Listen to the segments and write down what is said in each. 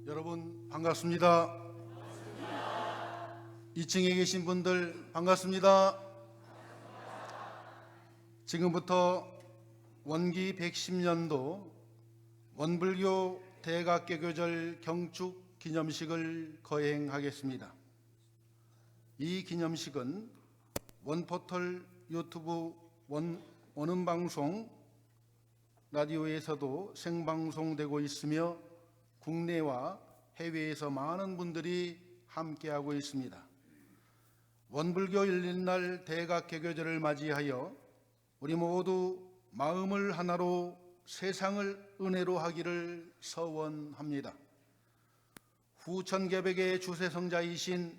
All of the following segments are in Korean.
여러분 반갑습니다. 2층에 계신 분들 반갑습니다. 지금부터 원기 110년도 원불교 대각개교절 경축 기념식을 거행하겠습니다. 이 기념식은 원포털 유튜브 원음방송 라디오에서도 생방송되고 있으며 국내와 해외에서 많은 분들이 함께하고 있습니다. 원불교 일린날 대각개교절을 맞이하여 우리 모두 마음을 하나로 세상을 은혜로 하기를 서원합니다. 후천개백의 주세성자이신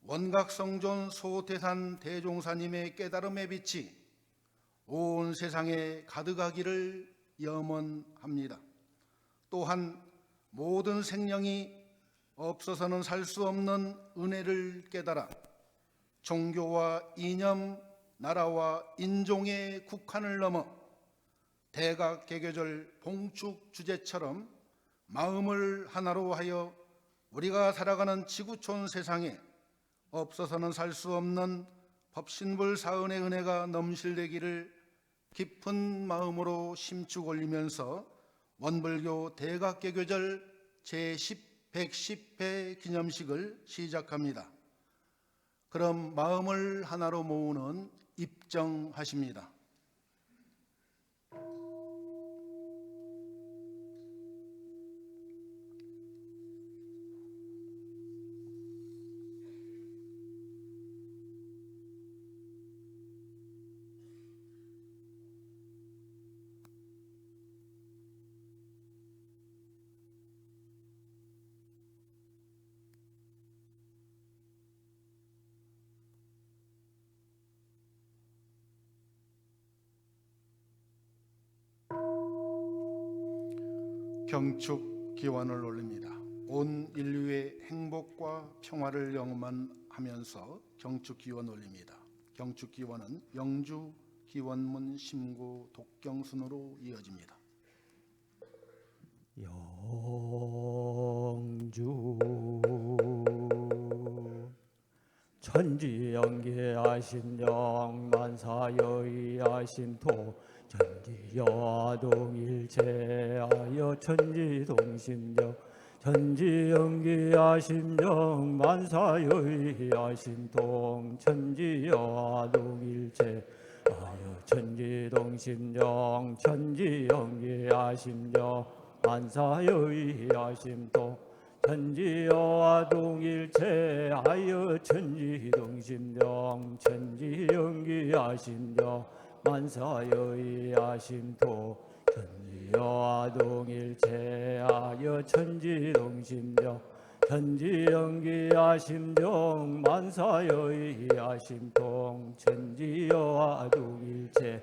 원각성존 소태산 대종사님의 깨달음의 빛이 온 세상에 가득하기를 염원합니다. 또한 모든 생명이 없어서는 살 수 없는 은혜를 깨달아 종교와 이념, 나라와 인종의 국한을 넘어 대각개교절 봉축 주제처럼 마음을 하나로 하여 우리가 살아가는 지구촌 세상에 없어서는 살 수 없는 법신불 사은의 은혜가 넘실되기를 깊은 마음으로 심축 올리면서 원불교 대각개교절 제110회 기념식을 시작합니다. 그럼 마음을 하나로 모으는 입정하십니다. 경축 기원을 올립니다. 온 인류의 행복과 평화를 영원하면서 경축 기원 올립니다. 경축 기원은 영주 기원문 심고 독경순으로 이어집니다. 영주 천지연계하심 영만사여의하심토 천지여동일체하여 천지동심정 천지연계하심 영만사여의하심통 천지여동일체하여 천지동심정 천지연계하심 영만사여의하심통 천지여동일체하여 천지동심정 천지연기하심정 만사여의하심토 천지여동일체하여 천지동심정 천지연기하심정 만사여의하심통 천지여동일체하여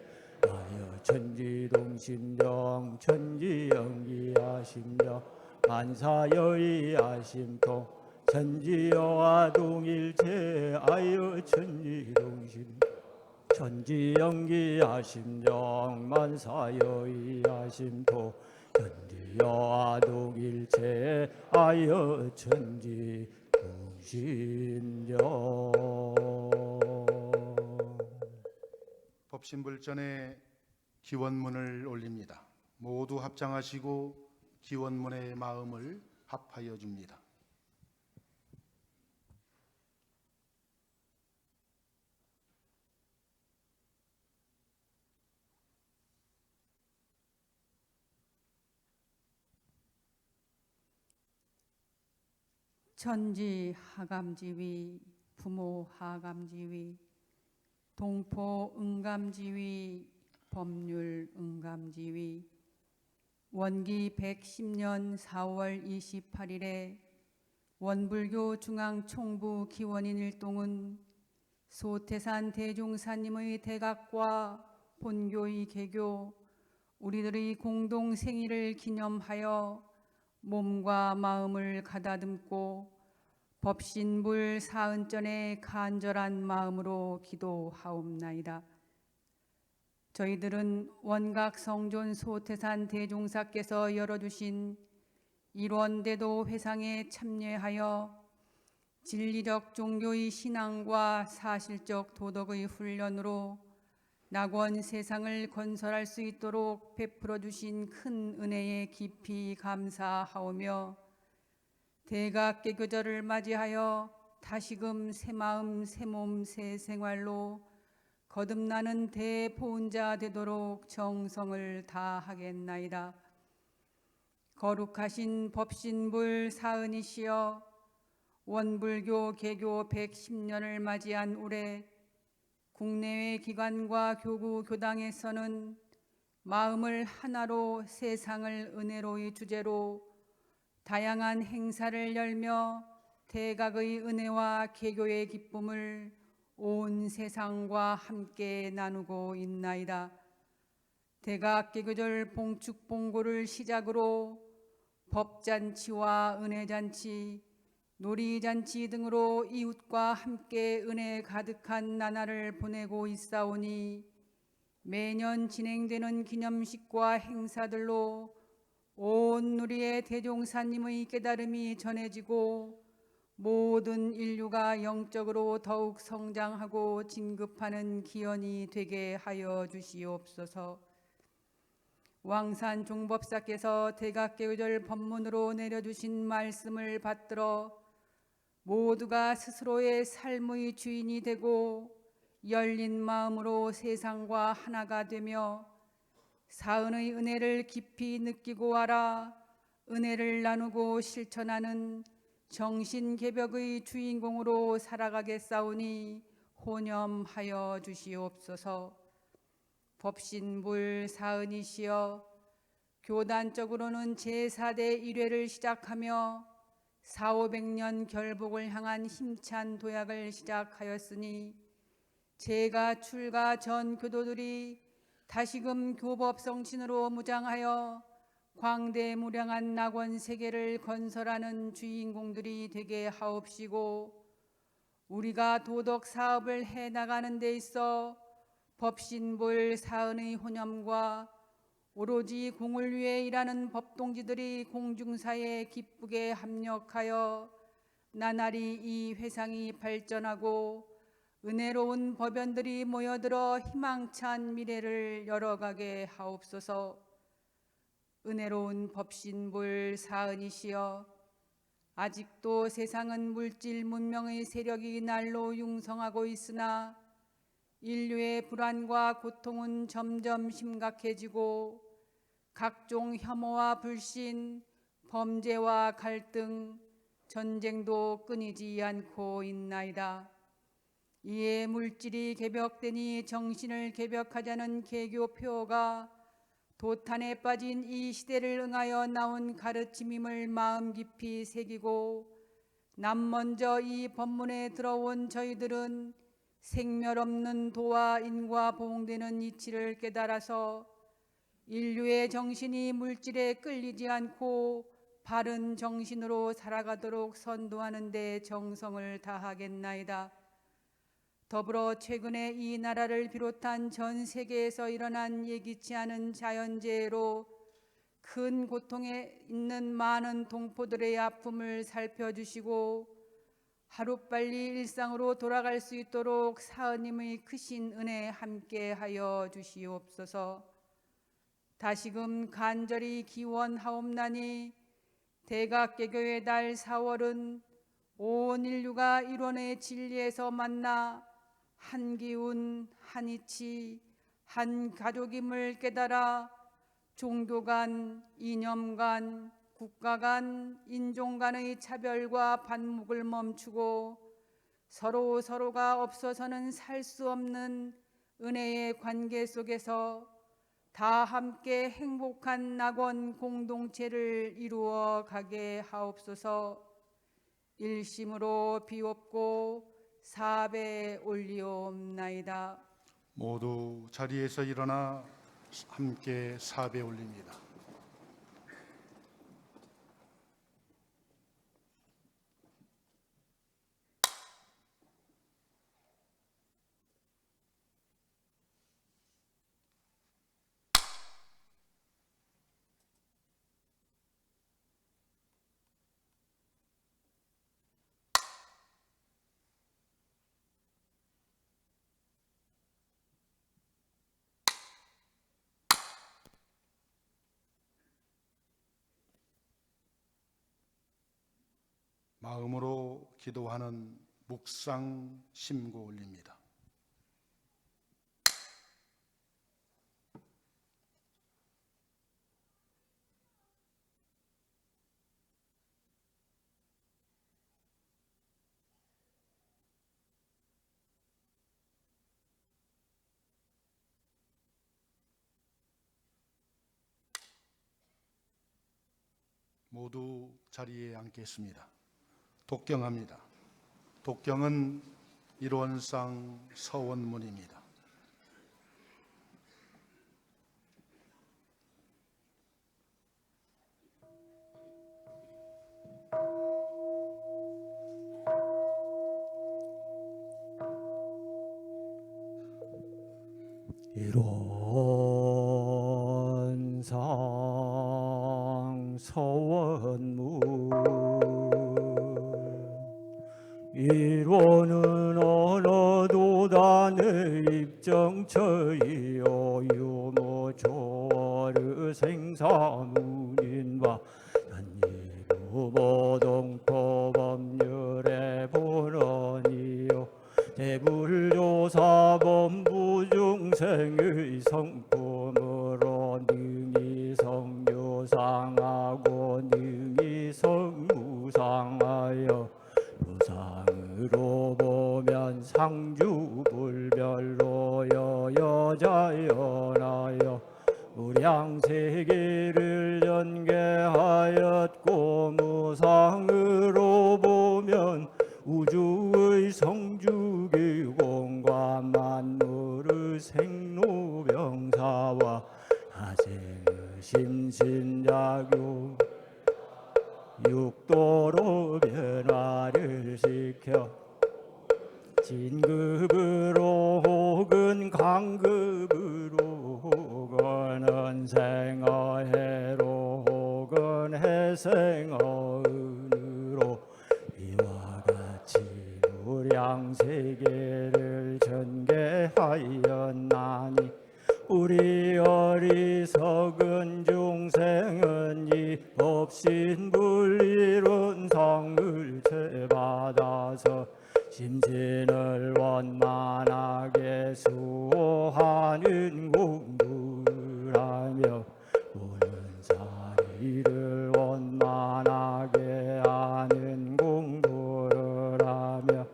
천지동심정 천지연기하심정 만사여의하심통 천지여동일체하여 천지동심 천지연기하심정 만사여의하심토 천지여동일체하여 천지동심정. 법신불전에 기원문을 올립니다. 모두 합장하시고 기원문의 마음을 합하여 줍니다. 천지 하감지위, 부모 하감지위, 동포 응감지위, 법률 응감지위, 원기 110년 4월 28일에 원불교 중앙총부 기원인 일동은 소태산 대종사님의 대각과 본교의 개교, 우리들의 공동 생일을 기념하여 몸과 마음을 가다듬고 법신불 사은전에 간절한 마음으로 기도하옵나이다. 저희들은 원각 성존 소태산 대종사께서 열어주신 일원대도 회상에 참여하여 진리적 종교의 신앙과 사실적 도덕의 훈련으로 낙원 세상을 건설할 수 있도록 베풀어 주신 큰 은혜에 깊이 감사하오며 대각개교절을 맞이하여 다시금 새 마음 새 몸 새 생활로 거듭나는 대보은자 되도록 정성을 다하겠나이다. 거룩하신 법신불 사은이시여 원불교 개교 110년을 맞이한 올해 국내외 기관과 교구 교당에서는 마음을 하나로 세상을 은혜로의 주제로 다양한 행사를 열며 대각의 은혜와 개교의 기쁨을 온 세상과 함께 나누고 있나이다. 대각 개교절 봉축봉고를 시작으로 법잔치와 은혜잔치, 놀이잔치 등으로 이웃과 함께 은혜 가득한 나날을 보내고 있사오니 매년 진행되는 기념식과 행사들로 온 누리의 대종사님의 깨달음이 전해지고 모든 인류가 영적으로 더욱 성장하고 진급하는 기원이 되게 하여 주시옵소서. 왕산 종법사께서 대각개교절 법문으로 내려주신 말씀을 받들어 모두가 스스로의 삶의 주인이 되고 열린 마음으로 세상과 하나가 되며 사은의 은혜를 깊이 느끼고 알아 은혜를 나누고 실천하는 정신개벽의 주인공으로 살아가겠사오니 호념하여 주시옵소서. 법신불 사은이시여 교단적으로는 제4대 1회를 시작하며 400~500년 결복을 향한 힘찬 도약을 시작하였으니 제가 출가 전 교도들이 다시금 교법성신으로 무장하여 광대무량한 낙원 세계를 건설하는 주인공들이 되게 하옵시고 우리가 도덕 사업을 해나가는 데 있어 법신불 사은의 호념과 오로지 공을 위해 일하는 법동지들이 공중사에 기쁘게 합력하여 나날이 이 회상이 발전하고 은혜로운 법연들이 모여들어 희망찬 미래를 열어가게 하옵소서. 은혜로운 법신불 사은이시여 아직도 세상은 물질 문명의 세력이 날로 융성하고 있으나 인류의 불안과 고통은 점점 심각해지고 각종 혐오와 불신, 범죄와 갈등, 전쟁도 끊이지 않고 있나이다. 이에 물질이 개벽되니 정신을 개벽하자는 개교 표어가 도탄에 빠진 이 시대를 응하여 나온 가르침임을 마음 깊이 새기고 남먼저 이 법문에 들어온 저희들은 생멸 없는 도와 인과 보응되는 이치를 깨달아서 인류의 정신이 물질에 끌리지 않고 바른 정신으로 살아가도록 선도하는 데 정성을 다하겠나이다. 더불어 최근에 이 나라를 비롯한 전 세계에서 일어난 예기치 않은 자연재해로 큰 고통에 있는 많은 동포들의 아픔을 살펴주시고 하루빨리 일상으로 돌아갈 수 있도록 사은님의 크신 은혜 함께하여 주시옵소서. 다시금 간절히 기원하옵나니 대각개교의 달 4월은 온 인류가 일원의 진리에서 만나 한 기운, 한 이치, 한 가족임을 깨달아 종교 간, 이념 간, 국가 간, 인종 간의 차별과 반목을 멈추고 서로가 없어서는 살 수 없는 은혜의 관계 속에서 다 함께 행복한 낙원 공동체를 이루어 가게 하옵소서. 일심으로 비옵고 사배 올리옵나이다. 모두 자리에서 일어나 함께 사배 올립니다. 마음으로 기도하는 묵상 심고 올립니다. 모두 자리에 앉겠습니다. 독경합니다. 독경은 일원상 서원문입니다. 일원상 서원문 일원은 언어도단의 입정처이요 유모초월의 생사문인과 연이부모동포법률의 본원이요 대불교사범부 중생의 성품으로 능히 성묘상하고 능히 성무상하여 부상으로 보면 상주불별로여 여자연하여 무량세계를 전개하였고 무상으로 보면 우주의 성주기공과 만물의 생로병사와 하생의 심신작용 육도로 변화를 시켜 진급으로 혹은 강급으로 혹은 은생어해로 혹은 해생어은으로 이와 같이 무량세계를 전개하였나니 우리 어리석은 중생은 이 법신불이론 성을 채받아서 심신을 원만하게 수호하는 공부를 하며 오는 자리를 원만하게 하는 공부를 하며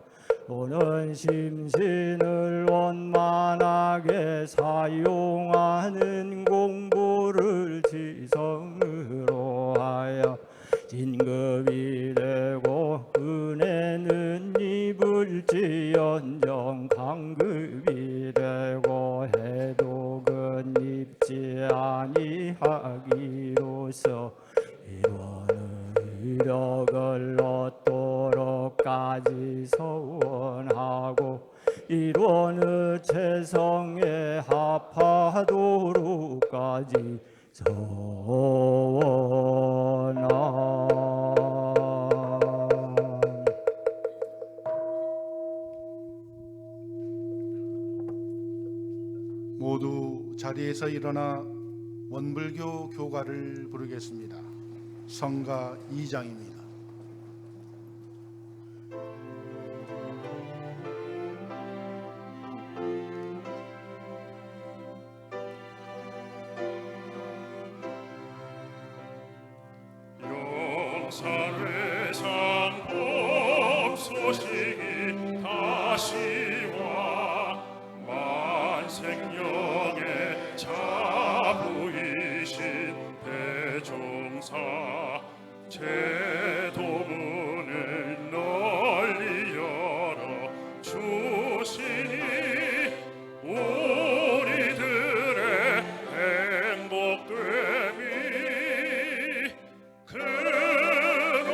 오는 심신을 원만하게 사용하는 공부를 지성으로 하여 진급이 되고 은혜는 입을지언정 강급이 되고 해독은 입지 아니하기로서 이원의 이력을 얻도록까지 서원하고 이원의 최성에 합하도록까지 서원하옵나이다. 모두 자리에서 일어나 원불교 교가를 부르겠습니다. 성가 2장입니다. 세상 법 소식이 다시와 만생령의 자부이신 대종사 제도문을 널리 열어 주시니 우리들의 행복됨이 그러나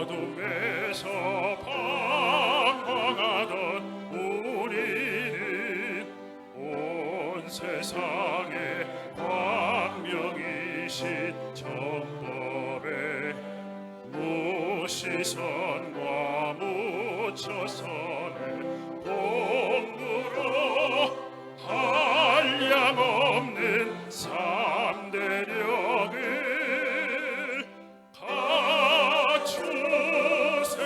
어둠에서 방황하던 우리는 온 세상에 광명이신 정법에 무시선과 무처선의 공부로 한량없는 삼대력을 갖추세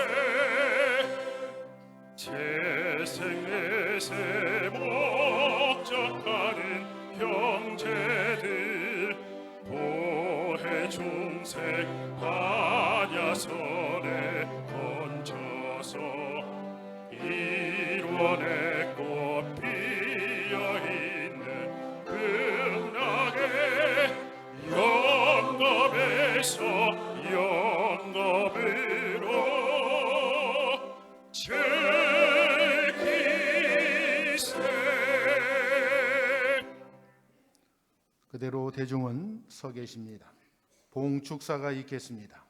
재생내세 목적하는 형제들 보혜 중생 반야선에 건져서 일원의 꽃 피어있는 극락의 영겁에서 영겁으로 즐기세. 그대로 대중은 서 계십니다. 봉축사가 있겠습니다.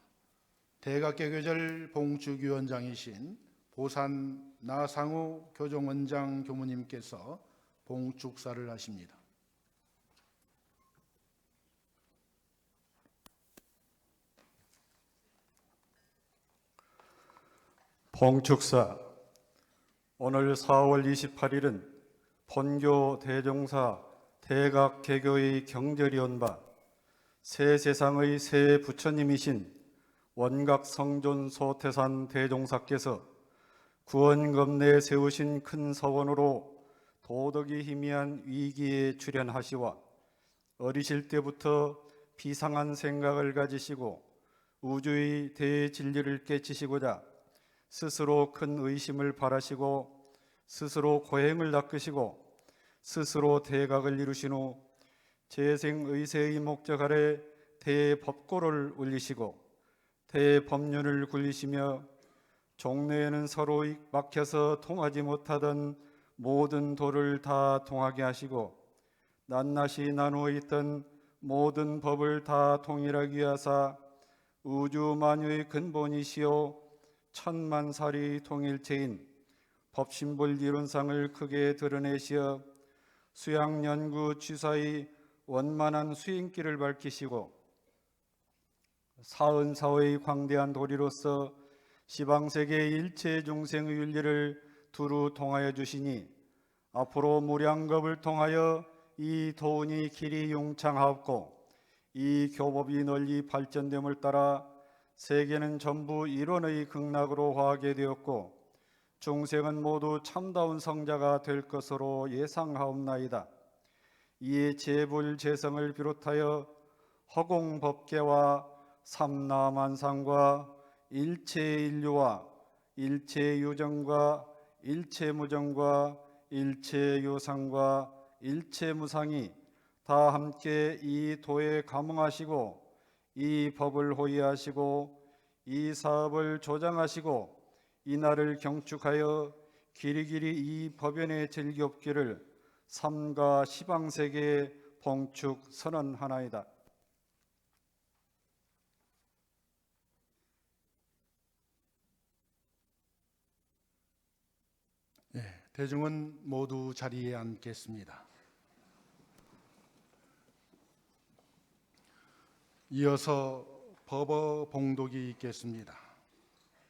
대각개교절 봉축위원장이신 보산 나상우 교종원장 교무님께서 봉축사를 하십니다. 봉축사. 오늘 4월 28일은 본교 대종사 대각개교의 경절이 온 바 새 세상의 새 부처님이신 원각성존 소태산 대종사께서 구원검내에 세우신 큰 서원으로 도덕이 희미한 위기에 출현하시와 어리실 때부터 비상한 생각을 가지시고 우주의 대진리를 깨치시고자 스스로 큰 의심을 바라시고 스스로 고행을 닦으시고 스스로 대각을 이루신 후 재생의세의 목적 아래 대법고를 울리시고 대법륜을 굴리시며 종래에는 서로 막혀서 통하지 못하던 모든 도를 다 통하게 하시고 낱낱이 나누어 있던 모든 법을 다 통일하기 위하사 우주 만유의 근본이시오 천만살이 통일체인 법신불 이론상을 크게 드러내시어 수양연구 취사의 원만한 수행길을 밝히시고 사은사의 광대한 도리로서 시방세계 일체 중생의 윤리를 두루 통하여 주시니 앞으로 무량겁을 통하여 이 도운이 길이 용창하옵고 이 교법이 널리 발전됨을 따라 세계는 전부 일원의 극락으로 화하게 되었고 중생은 모두 참다운 성자가 될 것으로 예상하옵나이다. 이에 재불재성을 비롯하여 허공법계와 삼라만상과 일체인류와 일체유정과 일체무정과 일체유상과 일체무상이 다 함께 이 도에 감응하시고 이 법을 호위하시고 이 사업을 조장하시고 이 날을 경축하여 길이길이 이 법연의 즐기옵기를 삼가 시방세계에 봉축 선언하나이다. 대중은 모두 자리에 앉겠습니다. 이어서 법어 봉독이 있겠습니다.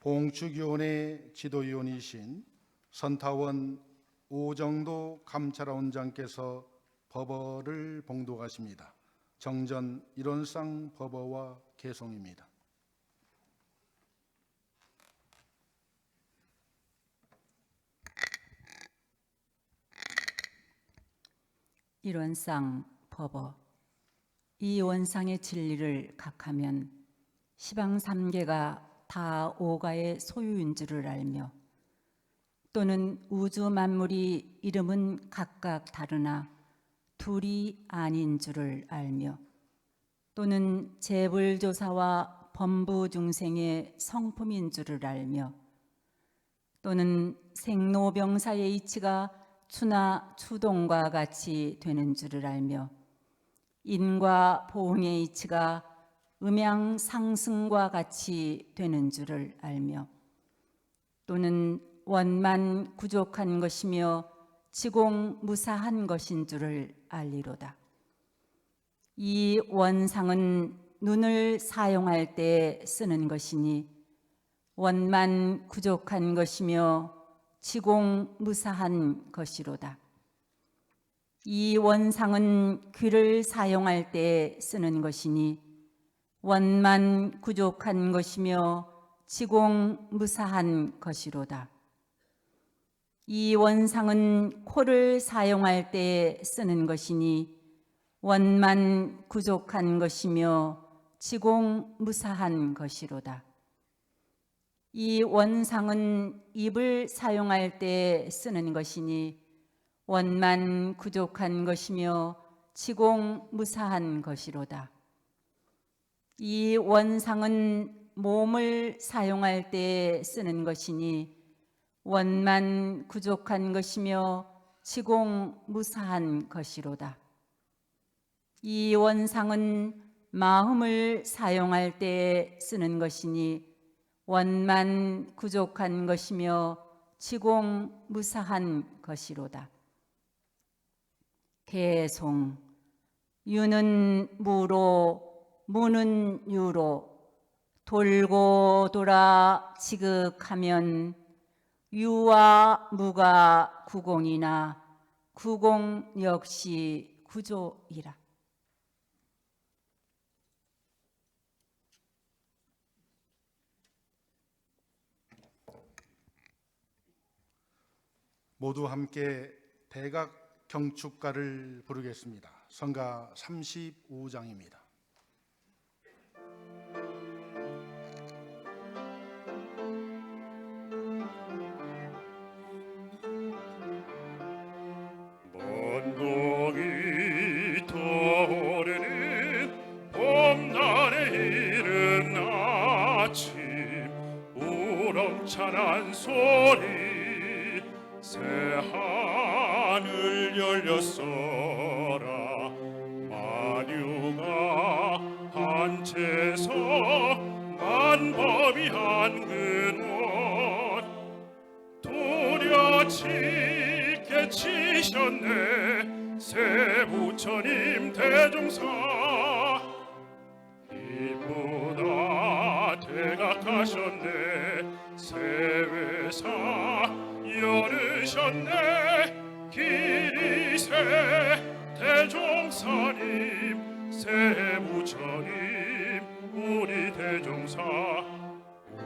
봉축위원회 지도위원이신 선타원 오정도 감찰원장께서 법어를 봉독하십니다. 정전 일원상 법어와 개송입니다. 일원상 법어. 이 원상의 진리를 각하면 시방 삼계가 다 오가의 소유인 줄을 알며 또는 우주 만물이 이름은 각각 다르나 둘이 아닌 줄을 알며 또는 재불조사와 범부중생의 성품인 줄을 알며 또는 생로병사의 이치가 추나 추동과 같이 되는 줄을 알며 인과 보응의 이치가 음양 상승과 같이 되는 줄을 알며 또는 원만 구족한 것이며 지공 무사한 것인 줄을 알리로다. 이 원상은 눈을 사용할 때 쓰는 것이니 원만 구족한 것이며 지공 무사한 것이로다. 이 원상은 귀를 사용할 때 쓰는 것이니 원만 구족한 것이며 지공 무사한 것이로다. 이 원상은 코를 사용할 때 쓰는 것이니 원만 구족한 것이며 지공 무사한 것이로다. 이 원상은 입을 사용할 때 쓰는 것이니 원만 구족한 것이며 지공 무사한 것이로다. 이 원상은 몸을 사용할 때 쓰는 것이니 원만 구족한 것이며 지공 무사한 것이로다. 이 원상은 마음을 사용할 때 쓰는 것이니 원만 구족한 것이며 지공 무사한 것이로다. 개송 유는 무로 무는 유로 돌고 돌아 지극하면 유와 무가 구공이나 구공 역시 구조이라. 모두 함께 대각 경축가를 부르겠습니다. 성가 35장입니다. 먼 공이 떠오르는 봄날에 이른 아침 우렁찬한 소리 새하늘 열렸어라 만유가 한 채서 만법이 한 근원 도려치게 치셨네 세부처님 대종사 이보다 대각하셨네 세외사 열으셨네 기리세 대종사님 세부처님 우리 대종사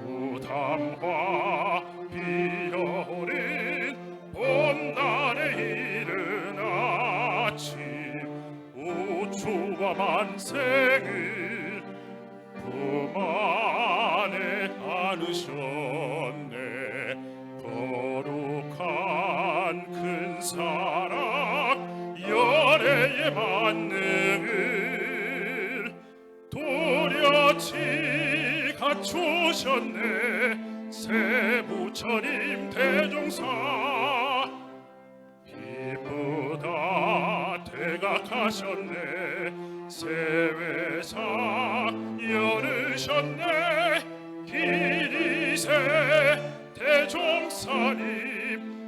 우담화 피어오른 봄날에 이른 아침 우추와 만생을 품 안에 안으셨네 거룩한 큰 사랑 열애의 만능을 도려치 갖추셨네 세부처님 대종사 이보다 대각하셨네 세외사 열으셨네 기리세 대종사님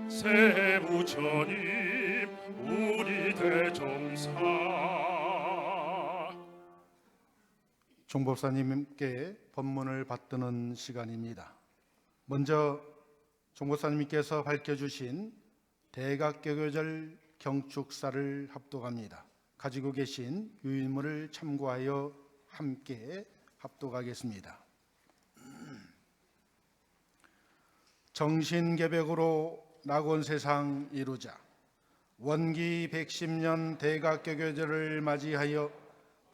세부처님 우리 대종사. 종법사님께 법문을 받드는 시간입니다. 먼저 종법사님께서 밝혀주신 대각개교절 경축사를 합독합니다. 가지고 계신 유인물을 참고하여 함께 합독하겠습니다. 정신개벽으로 낙원세상 이루자 원기 110년 대각개교절을 맞이하여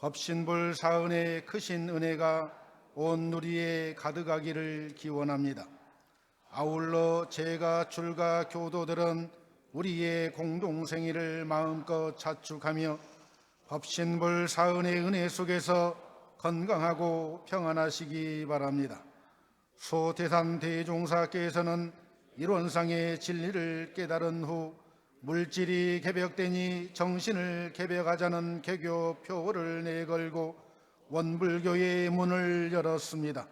법신불 사은의 크신 은혜가 온 누리에 가득하기를 기원합니다. 아울러 제가 출가 교도들은 우리의 공동생일을 마음껏 자축하며 법신불 사은의 은혜 속에서 건강하고 평안하시기 바랍니다. 소태산 대종사께서는 이론상의 진리를 깨달은 후 물질이 개벽되니 정신을 개벽하자는 개교 표어를 내걸고 원불교의 문을 열었습니다.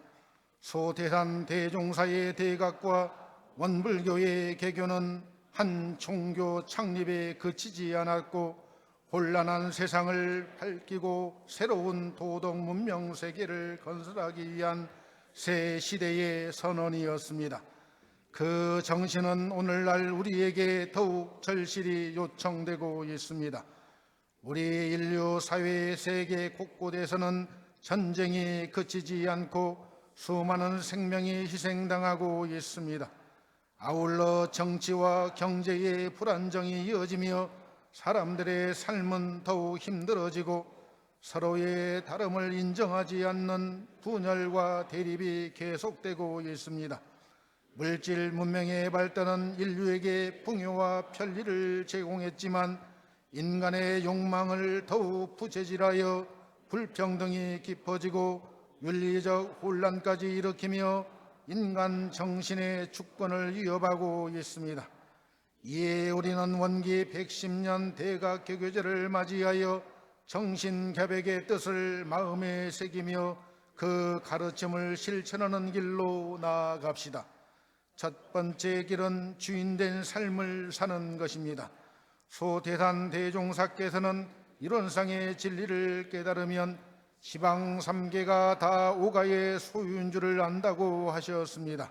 소태산 대종사의 대각과 원불교의 개교는 한 종교 창립에 그치지 않았고 혼란한 세상을 밝히고 새로운 도덕 문명 세계를 건설하기 위한 새 시대의 선언이었습니다. 그 정신은 오늘날 우리에게 더욱 절실히 요청되고 있습니다. 우리 인류 사회의 세계 곳곳에서는 전쟁이 그치지 않고 수많은 생명이 희생당하고 있습니다. 아울러 정치와 경제의 불안정이 이어지며 사람들의 삶은 더욱 힘들어지고 서로의 다름을 인정하지 않는 분열과 대립이 계속되고 있습니다. 물질 문명의 발달은 인류에게 풍요와 편리를 제공했지만 인간의 욕망을 더욱 부재질하여 불평등이 깊어지고 윤리적 혼란까지 일으키며 인간 정신의 주권을 위협하고 있습니다. 이에 우리는 원기 110년 대각개교제를 맞이하여 정신개벽의 뜻을 마음에 새기며 그 가르침을 실천하는 길로 나아갑시다. 첫 번째 길은 주인된 삶을 사는 것입니다. 소태산 대종사께서는 이론상의 진리를 깨달으면 지방 3개가 다 오가의 소유인 줄을 안다고 하셨습니다.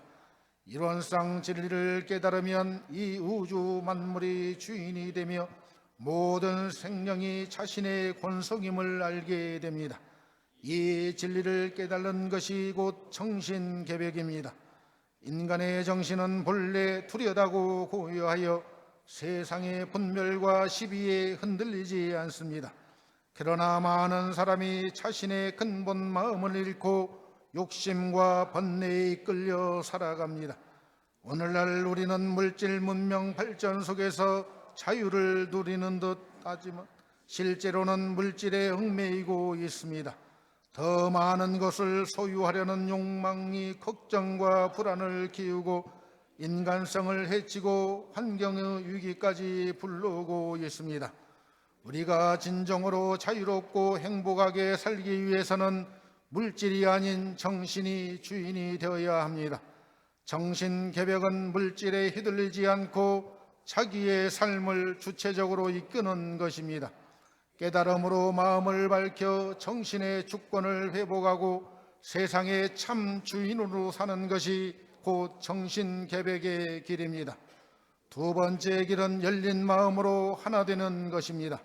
이론상 진리를 깨달으면 이 우주 만물이 주인이 되며 모든 생명이 자신의 권속임을 알게 됩니다. 이 진리를 깨달는 것이 곧 정신개벽입니다. 인간의 정신은 본래 뚜렷하고 고요하여 세상의 분별과 시비에 흔들리지 않습니다. 그러나 많은 사람이 자신의 근본 마음을 잃고 욕심과 번뇌에 이끌려 살아갑니다. 오늘날 우리는 물질 문명 발전 속에서 자유를 누리는 듯 하지만 실제로는 물질에 얽매이고 있습니다. 더 많은 것을 소유하려는 욕망이 걱정과 불안을 키우고 인간성을 해치고 환경의 위기까지 불러오고 있습니다. 우리가 진정으로 자유롭고 행복하게 살기 위해서는 물질이 아닌 정신이 주인이 되어야 합니다. 정신개벽은 물질에 휘둘리지 않고 자기의 삶을 주체적으로 이끄는 것입니다. 깨달음으로 마음을 밝혀 정신의 주권을 회복하고 세상의 참 주인으로 사는 것이 곧 정신개벽의 길입니다. 두 번째 길은 열린 마음으로 하나 되는 것입니다.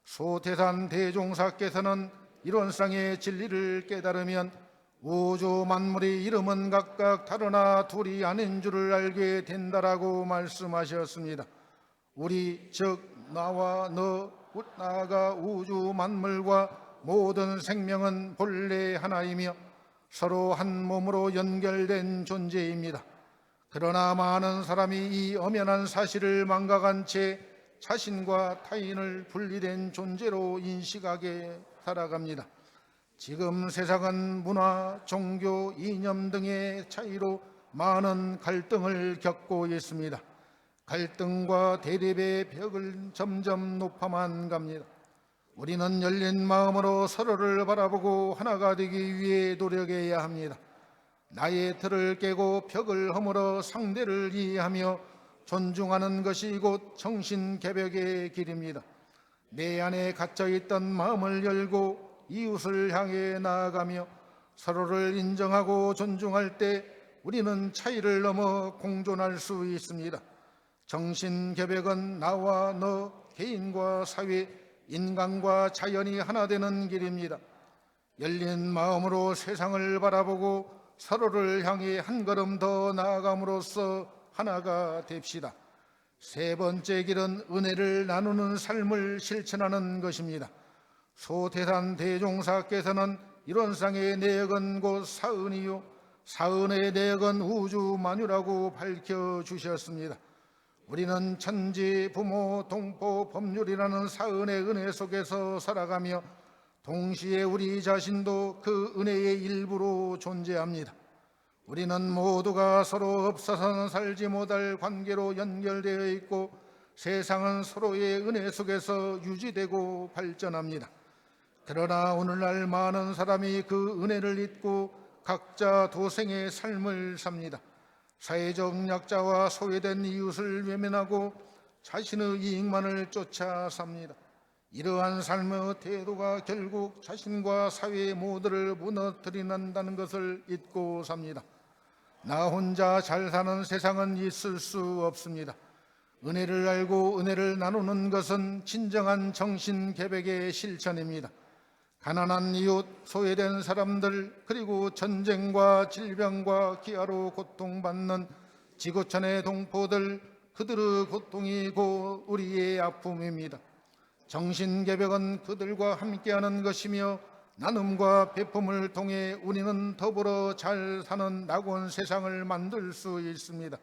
소태산 대종사께서는 이론상의 진리를 깨달으면 우주 만물의 이름은 각각 다르나 둘이 아닌 줄을 알게 된다라고 말씀하셨습니다. 우리 즉 나와 너 나아가 우주 만물과 모든 생명은 본래 하나이며 서로 한 몸으로 연결된 존재입니다. 그러나 많은 사람이 이 엄연한 사실을 망각한 채 자신과 타인을 분리된 존재로 인식하게 살아갑니다. 지금 세상은 문화, 종교, 이념 등의 차이로 많은 갈등을 겪고 있습니다. 갈등과 대립의 벽을 점점 높아만 갑니다. 우리는 열린 마음으로 서로를 바라보고 하나가 되기 위해 노력해야 합니다. 나의 틀을 깨고 벽을 허물어 상대를 이해하며 존중하는 것이 곧 정신개벽의 길입니다. 내 안에 갇혀있던 마음을 열고 이웃을 향해 나아가며 서로를 인정하고 존중할 때 우리는 차이를 넘어 공존할 수 있습니다. 정신개벽은 나와 너, 개인과 사회, 인간과 자연이 하나 되는 길입니다. 열린 마음으로 세상을 바라보고 서로를 향해 한 걸음 더 나아감으로써 하나가 됩시다. 세 번째 길은 은혜를 나누는 삶을 실천하는 것입니다. 소태산 대종사께서는 이론상의 내역은 곧 사은이요 사은의 내역은 우주 만유라고 밝혀주셨습니다. 우리는 천지, 부모, 동포, 법률이라는 사은의 은혜 속에서 살아가며 동시에 우리 자신도 그 은혜의 일부로 존재합니다. 우리는 모두가 서로 없어서는 살지 못할 관계로 연결되어 있고 세상은 서로의 은혜 속에서 유지되고 발전합니다. 그러나 오늘날 많은 사람이 그 은혜를 잊고 각자 도생의 삶을 삽니다. 사회적 약자와 소외된 이웃을 외면하고 자신의 이익만을 쫓아 삽니다. 이러한 삶의 태도가 결국 자신과 사회 모두를 무너뜨린다는 것을 잊고 삽니다. 나 혼자 잘 사는 세상은 있을 수 없습니다. 은혜를 알고 은혜를 나누는 것은 진정한 정신개백의 실천입니다. 가난한 이웃, 소외된 사람들, 그리고 전쟁과 질병과 기아로 고통받는 지구촌의 동포들, 그들의 고통이 곧 우리의 아픔입니다. 정신개백은 그들과 함께하는 것이며 나눔과 배품을 통해 우리는 더불어 잘 사는 낙원 세상을 만들 수 있습니다.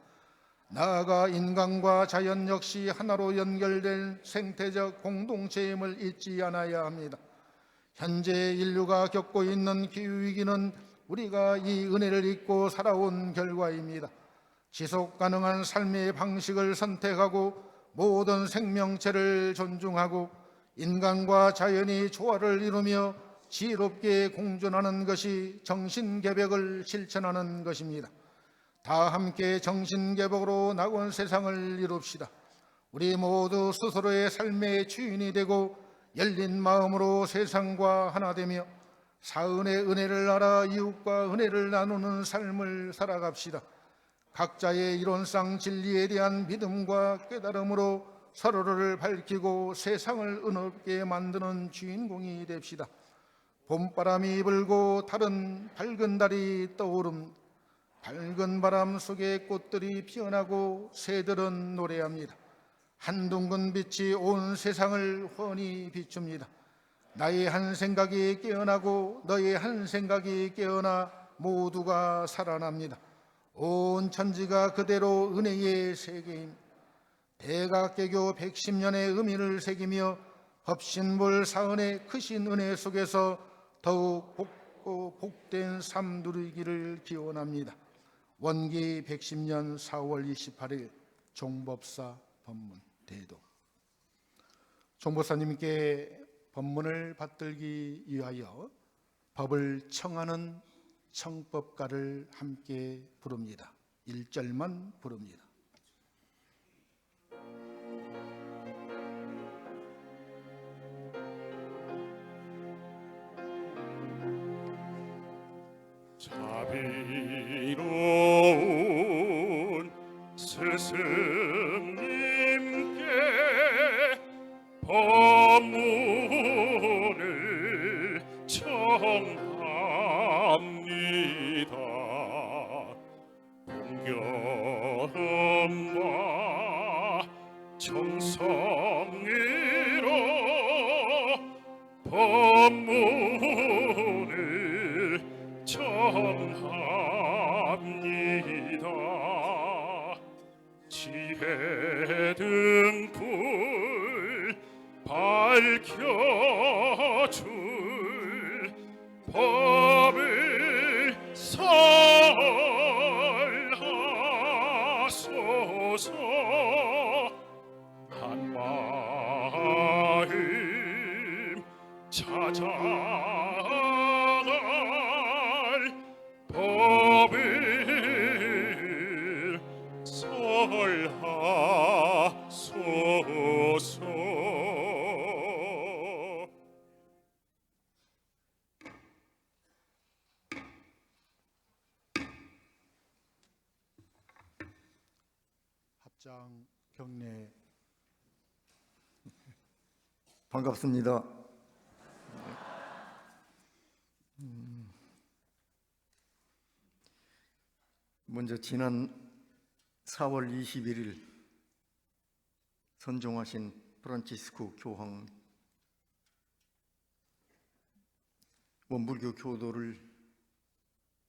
나아가 인간과 자연 역시 하나로 연결된 생태적 공동체임을 잊지 않아야 합니다. 현재 인류가 겪고 있는 기후위기는 우리가 이 은혜를 잊고 살아온 결과입니다. 지속 가능한 삶의 방식을 선택하고 모든 생명체를 존중하고 인간과 자연이 조화를 이루며 지혜롭게 공존하는 것이 정신개벽을 실천하는 것입니다. 다 함께 정신개벽으로 낙원 세상을 이룹시다. 우리 모두 스스로의 삶의 주인이 되고 열린 마음으로 세상과 하나 되며 사은의 은혜를 알아 이웃과 은혜를 나누는 삶을 살아갑시다. 각자의 이론상 진리에 대한 믿음과 깨달음으로 서로를 밝히고 세상을 은롭게 만드는 주인공이 됩시다. 봄바람이 불고 다른 밝은 달이 떠오름, 밝은 바람 속에 꽃들이 피어나고 새들은 노래합니다. 한 둥근 빛이 온 세상을 훤히 비춥니다. 나의 한 생각이 깨어나고 너의 한 생각이 깨어나 모두가 살아납니다. 온 천지가 그대로 은혜의 세계입니다. 대각개교 110년의 의미를 새기며 법신불 사은의 크신 은혜 속에서 더욱 복고 복된 삶 누리기를 기원합니다. 원기 110년 4월 28일 종법사 법문 대도. 종법사님께 법문을 받들기 위하여 법을 청하는 청법가를 함께 부릅니다. 1절만 부릅니다. 자비로운 스승님께 법문을 청합니다. 공경과 정성으로 법문을 청합니다. 지혜 등불 밝혀줄 법을 설하소서. 한 마음 찾아갈 법을 설하소서. 합장 경례. 반갑습니다. 먼저 지난 4월 21일 선종하신 프란치스코 교황 원불교 교도를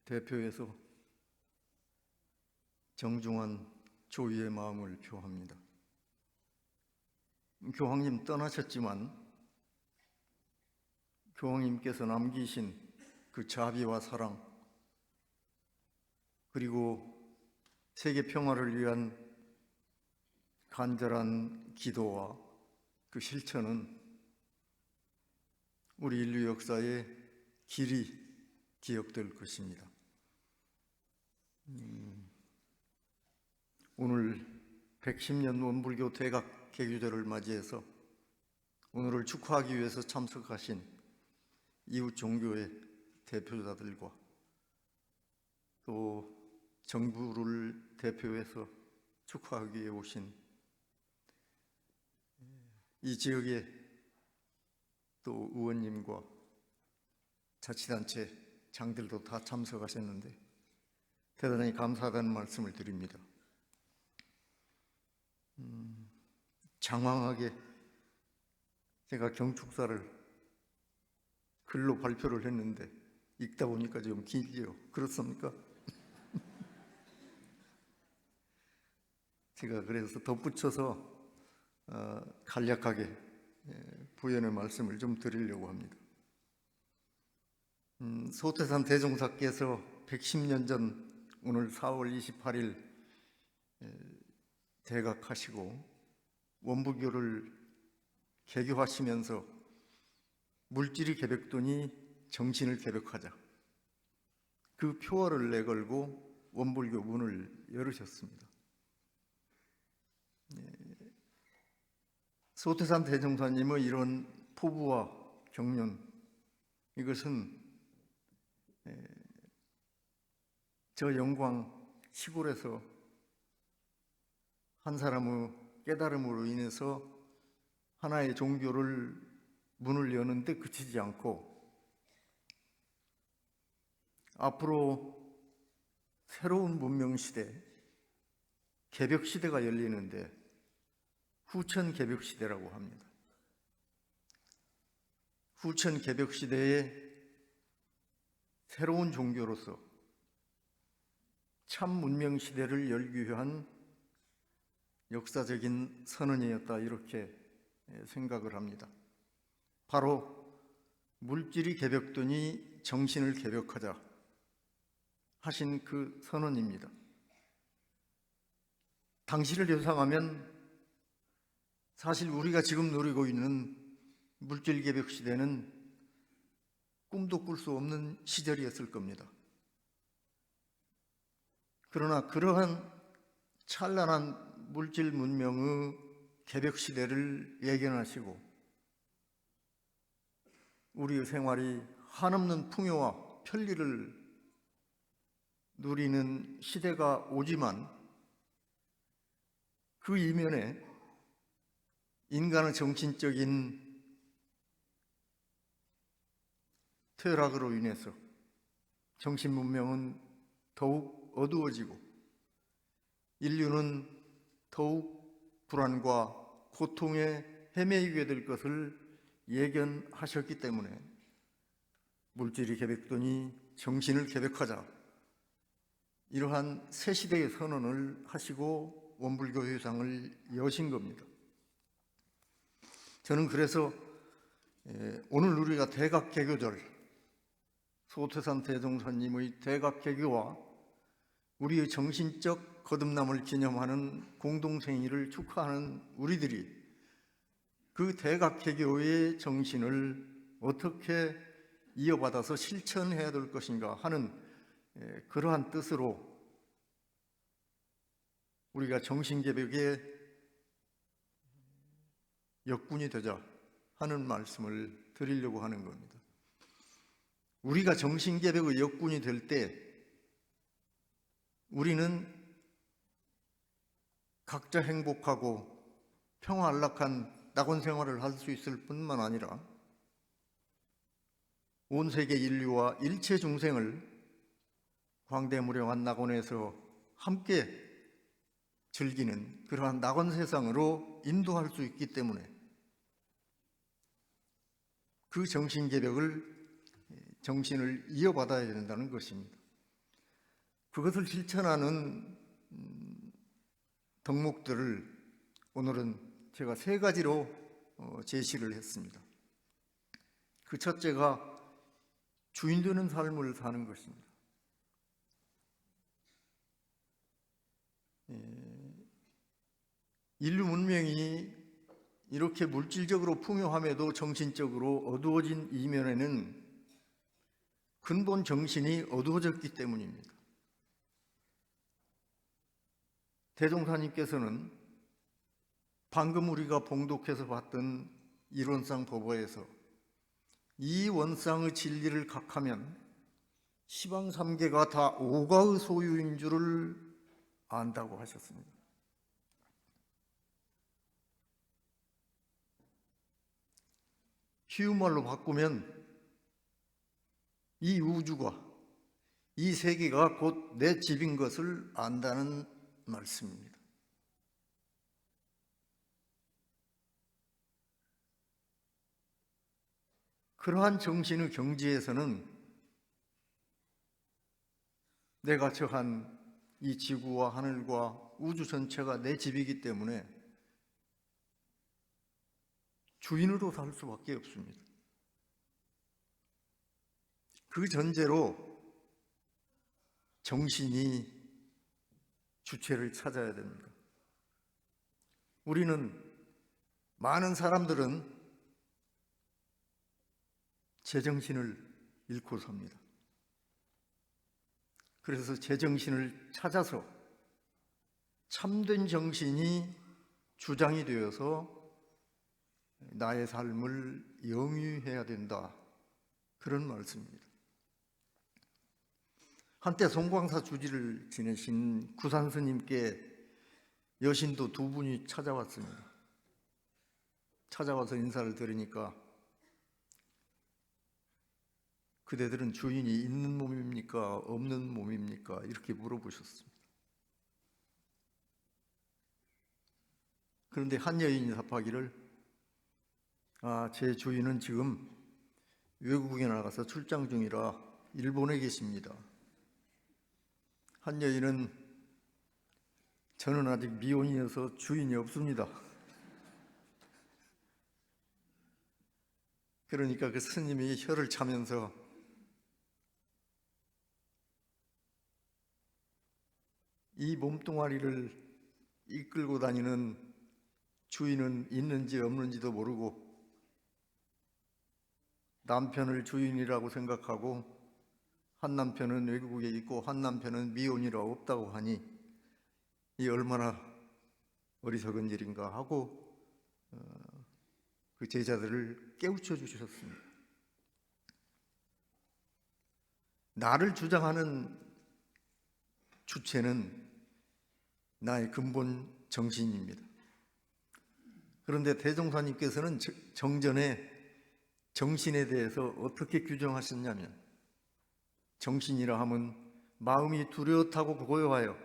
대표해서 정중한 조의의 마음을 표합니다. 교황님 떠나셨지만 교황님께서 남기신 그 자비와 사랑, 그리고 세계 평화를 위한 간절한 기도와 그 실천은 우리 인류 역사에 길이 기억될 것입니다. 오늘 110년 원불교 대각 개교절을 맞이해서 오늘을 축하하기 위해서 참석하신 이웃 종교의 대표자들과 또 정부를 대표해서 축하하기 위해 오신 이 지역의 또 의원님과 자치단체 장들도 다 참석하셨는데 대단히 감사하다는 말씀을 드립니다. 장황하게 제가 경축사를 글로 발표를 했는데 읽다 보니까 좀 길죠. 그렇습니까? 제가 그래서 덧붙여서 간략하게 부연의 말씀을 좀 드리려고 합니다. 소태산 대종사께서 110년 전 오늘 4월 28일 대각하시고 원불교를 개교하시면서 물질이 개벽도니 정신을 개벽하자, 그 표어를 내걸고 원불교 문을 열으셨습니다. 소태산 대종사님의 이런 포부와 경륜, 이것은 저 영광 시골에서 한 사람의 깨달음으로 인해서 하나의 종교를 문을 여는데 그치지 않고 앞으로 새로운 문명시대, 개벽시대가 열리는데 후천 개벽시대라고 합니다. 후천 개벽시대의 새로운 종교로서 참 문명시대를 열기 위한 역사적인 선언이었다, 이렇게 생각을 합니다. 바로 물질이 개벽도니 정신을 개벽하자 하신 그 선언입니다. 당시를 예상하면 사실 우리가 지금 누리고 있는 물질 개벽 시대는 꿈도 꿀 수 없는 시절이었을 겁니다. 그러나 그러한 찬란한 물질 문명의 개벽 시대를 예견하시고 우리의 생활이 한없는 풍요와 편리를 누리는 시대가 오지만 그 이면에 인간의 정신적인 퇴락으로 인해서 정신 문명은 더욱 어두워지고 인류는 더욱 불안과 고통에 헤매이게 될 것을 예견하셨기 때문에 물질이 개벽도니 정신을 개벽하자, 이러한 새 시대의 선언을 하시고 원불교 회상을 여신 겁니다. 저는 그래서 오늘 우리가 대각개교절, 소태산 대종사님의 대각개교와 우리의 정신적 거듭남을 기념하는 공동생일을 축하하는 우리들이 그 대각개교의 정신을 어떻게 이어받아서 실천해야 될 것인가 하는 그러한 뜻으로 우리가 정신개벽의 역군이 되자 하는 말씀을 드리려고 하는 겁니다. 우리가 정신개벽의 역군이 될 때 우리는 각자 행복하고 평화안락한 낙원 생활을 할 수 있을 뿐만 아니라 온 세계 인류와 일체 중생을 광대무량한 낙원에서 함께 즐기는 그러한 낙원 세상으로 인도할 수 있기 때문에 그 정신개벽을 정신을 이어받아야 된다는 것입니다. 그것을 실천하는 덕목들을 오늘은 제가 3가지로 제시를 했습니다. 그 첫째가 주인 되는 삶을 사는 것입니다. 인류 문명이 이렇게 물질적으로 풍요함에도 정신적으로 어두워진 이면에는 근본 정신이 어두워졌기 때문입니다. 대종사님께서는 방금 우리가 봉독해서 봤던 일원상 법어에서 이 원상의 진리를 각하면 시방삼계가 다 오가의 소유인 줄을 안다고 하셨습니다. 쉬운 말로 바꾸면 이 우주가, 이 세계가 곧 내 집인 것을 안다는 말씀입니다. 그러한 정신의 경지에서는 내가 처한 이 지구와 하늘과 우주 전체가 내 집이기 때문에 주인으로 살 수밖에 없습니다. 그 전제로 정신이 주체를 찾아야 됩니다. 많은 사람들은 제정신을 잃고 삽니다. 그래서 제정신을 찾아서 참된 정신이 주장이 되어서 나의 삶을 영위해야 된다. 그런 말씀입니다. 한때 송광사 주지를 지내신 구산 스님께 여신도 2분이 찾아왔습니다. 찾아와서 인사를 드리니까 그대들은 주인이 있는 몸입니까? 없는 몸입니까? 이렇게 물어보셨습니다. 그런데 한 여인이 답하기를 제 주인은 지금 외국에 나가서 출장 중이라 일본에 계십니다. 한 여인은 저는 아직 미혼이어서 주인이 없습니다. 그러니까 그 스님이 혀를 차면서 이 몸뚱아리를 이끌고 다니는 주인은 있는지 없는지도 모르고 남편을 주인이라고 생각하고 한 남편은 외국에 있고 한 남편은 미혼이라 없다고 하니 이 얼마나 어리석은 일인가 하고 그 제자들을 깨우쳐 주셨습니다. 나를 주장하는 주체는 나의 근본 정신입니다. 그런데 대종사님께서는 정전에 정신에 대해서 어떻게 규정하셨냐면 정신이라 함은 마음이 뚜렷하고 고요하여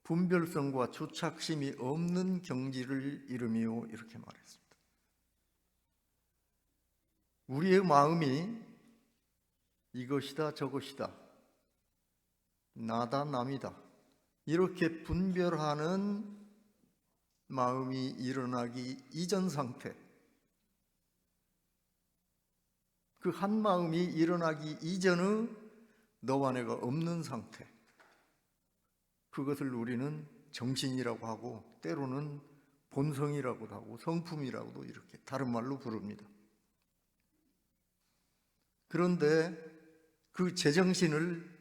분별성과 주착심이 없는 경지를 이루며 이렇게 말했습니다. 우리의 마음이 이것이다 저것이다 나다 남이다 이렇게 분별하는 마음이 일어나기 이전 상태, 그 한 마음이 일어나기 이전의 너와 내가 없는 상태, 그것을 우리는 정신이라고 하고 때로는 본성이라고도 하고 성품이라고도 이렇게 다른 말로 부릅니다. 그런데 그 제정신을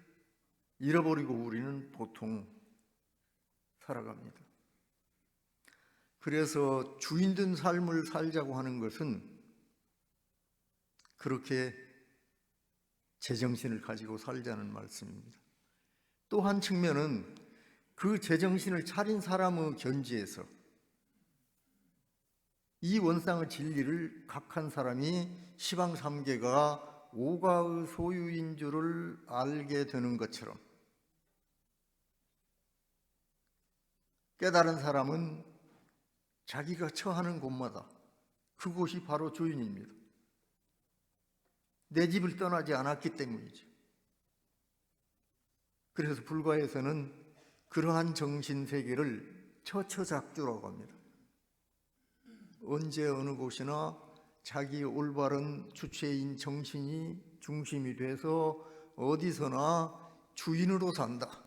잃어버리고 우리는 보통 살아갑니다. 그래서 주인된 삶을 살자고 하는 것은 그렇게 제정신을 가지고 살자는 말씀입니다. 또 한 측면은 그 제정신을 차린 사람의 견지에서 이 원상의 진리를 각한 사람이 시방삼계가 오가의 소유인 줄을 알게 되는 것처럼 깨달은 사람은 자기가 처하는 곳마다 그곳이 바로 주인입니다. 내 집을 떠나지 않았기 때문이죠. 그래서 불가에서는 그러한 정신세계를 처처작주라고 합니다. 언제 어느 곳이나 자기 올바른 주체인 정신이 중심이 돼서 어디서나 주인으로 산다.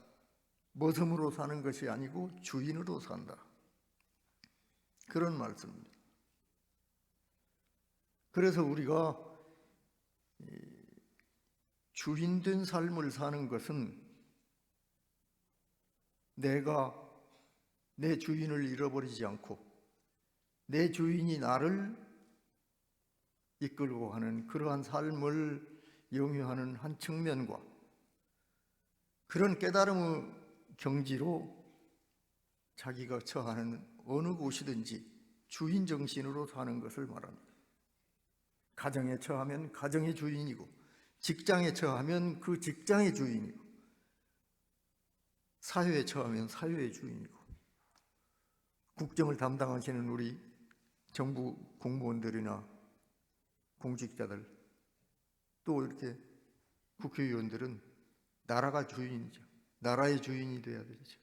머슴으로 사는 것이 아니고 주인으로 산다. 그런 말씀입니다. 그래서 우리가 주인된 삶을 사는 것은 내가 내 주인을 잃어버리지 않고 내 주인이 나를 이끌고 가는 그러한 삶을 영위하는 한 측면과 그런 깨달음의 경지로 자기가 처하는 어느 곳이든지 주인 정신으로 사는 것을 말합니다. 가정에 처하면 가정의 주인이고 직장에 처하면 그 직장의 주인이고 사회에 처하면 사회의 주인이고 국정을 담당하시는 우리 정부 공무원들이나 공직자들 또 이렇게 국회의원들은 나라가 주인이죠. 나라의 주인이 돼야 되죠.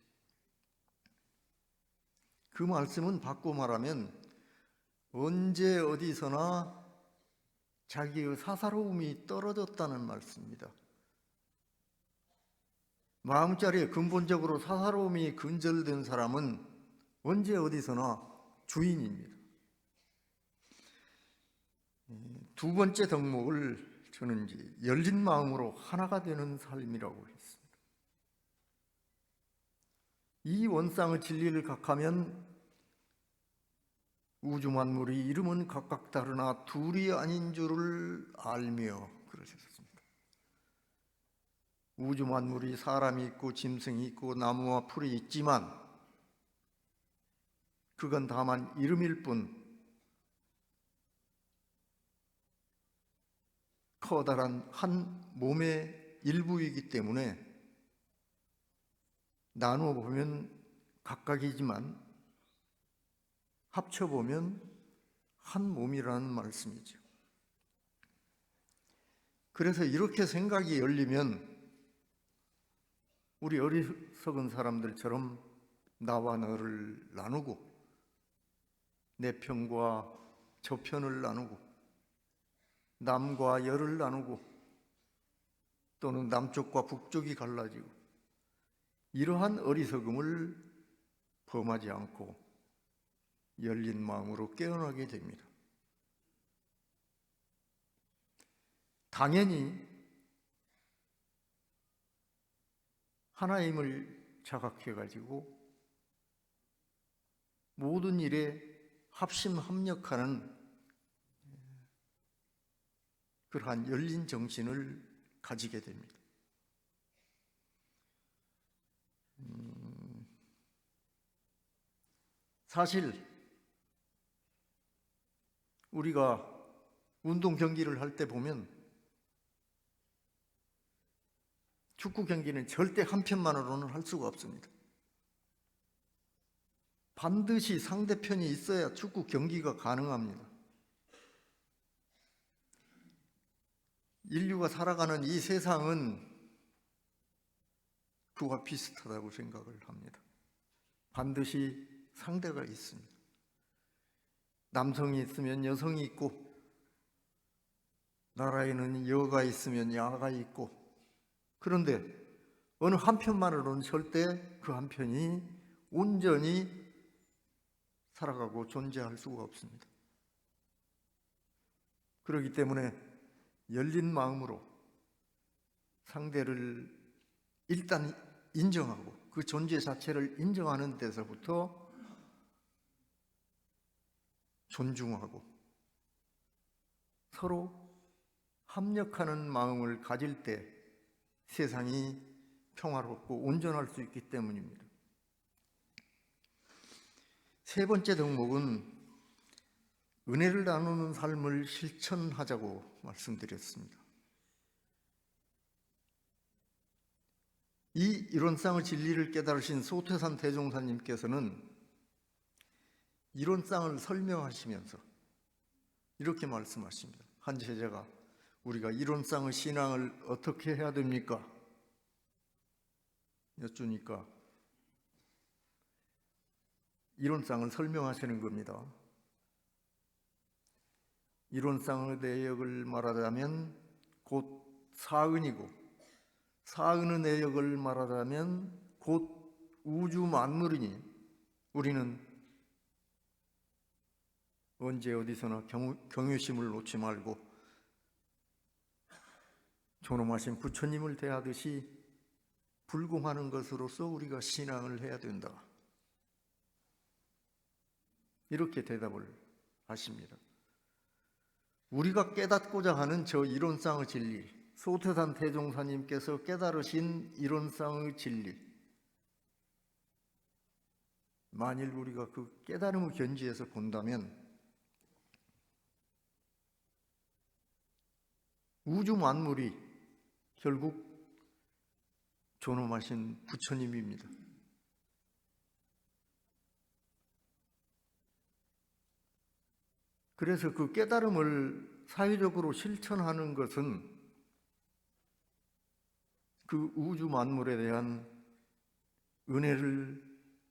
그 말씀은 바꿔 말하면 언제 어디서나 자기의 사사로움이 떨어졌다는 말씀입니다. 마음자리에 근본적으로 사사로움이 근절된 사람은 언제 어디서나 주인입니다. 두 번째 덕목을 저는 열린 마음으로 하나가 되는 삶이라고 했습니다. 이 원상의 진리를 각하면 우주 만물이 이름은 각각 다르나 둘이 아닌 줄을 알며 그러셨습니다. 우주 만물이 사람이 있고 짐승이 있고 나무와 풀이 있지만 그건 다만 이름일 뿐 커다란 한 몸의 일부이기 때문에 나누어 보면 각각이지만 합쳐보면 한 몸이라는 말씀이죠. 그래서 이렇게 생각이 열리면 우리 어리석은 사람들처럼 나와 너를 나누고 내 편과 저 편을 나누고 남과 여를 나누고 또는 남쪽과 북쪽이 갈라지고 이러한 어리석음을 범하지 않고 열린 마음으로 깨어나게 됩니다. 당연히 하나님을 자각해가지고 모든 일에 합심합력하는 그러한 열린 정신을 가지게 됩니다. 사실 우리가 운동 경기를 할 때 보면 축구 경기는 절대 한 편만으로는 할 수가 없습니다. 반드시 상대편이 있어야 축구 경기가 가능합니다. 인류가 살아가는 이 세상은 그와 비슷하다고 생각을 합니다. 반드시 상대가 있습니다. 남성이 있으면 여성이 있고 나라에는 여가 있으면 야가 있고 그런데 어느 한편만으로는 절대 그 한편이 온전히 살아가고 존재할 수가 없습니다. 그렇기 때문에 열린 마음으로 상대를 일단 인정하고 그 존재 자체를 인정하는 데서부터 존중하고 서로 합력하는 마음을 가질 때 세상이 평화롭고 온전할 수 있기 때문입니다. 세 번째 덕목은 은혜를 나누는 삶을 실천하자고 말씀드렸습니다. 이 이론상의 진리를 깨달으신 소태산 대종사님께서는 이론상을 설명하시면서 이렇게 말씀하십니다. 한 제자가 우리가 이론상의 신앙을 어떻게 해야 됩니까? 여쭈니까 이론상을 설명하시는 겁니다. 이론상의 내역을 말하자면 곧 사은이고, 사은의 내역을 말하자면 곧 우주 만물이니, 우리는 언제 어디서나 경외심을 놓지 말고 존엄하신 부처님을 대하듯이 불공하는 것으로서 우리가 신앙을 해야 된다. 이렇게 대답을 하십니다. 우리가 깨닫고자 하는 저 이론상의 진리, 소태산 태종사님께서 깨달으신 이론상의 진리, 만일 우리가 그 깨달음의 견지에서 본다면 우주 만물이 결국 존엄하신 부처님입니다. 그래서 그 깨달음을 사회적으로 실천하는 것은 그 우주 만물에 대한 은혜를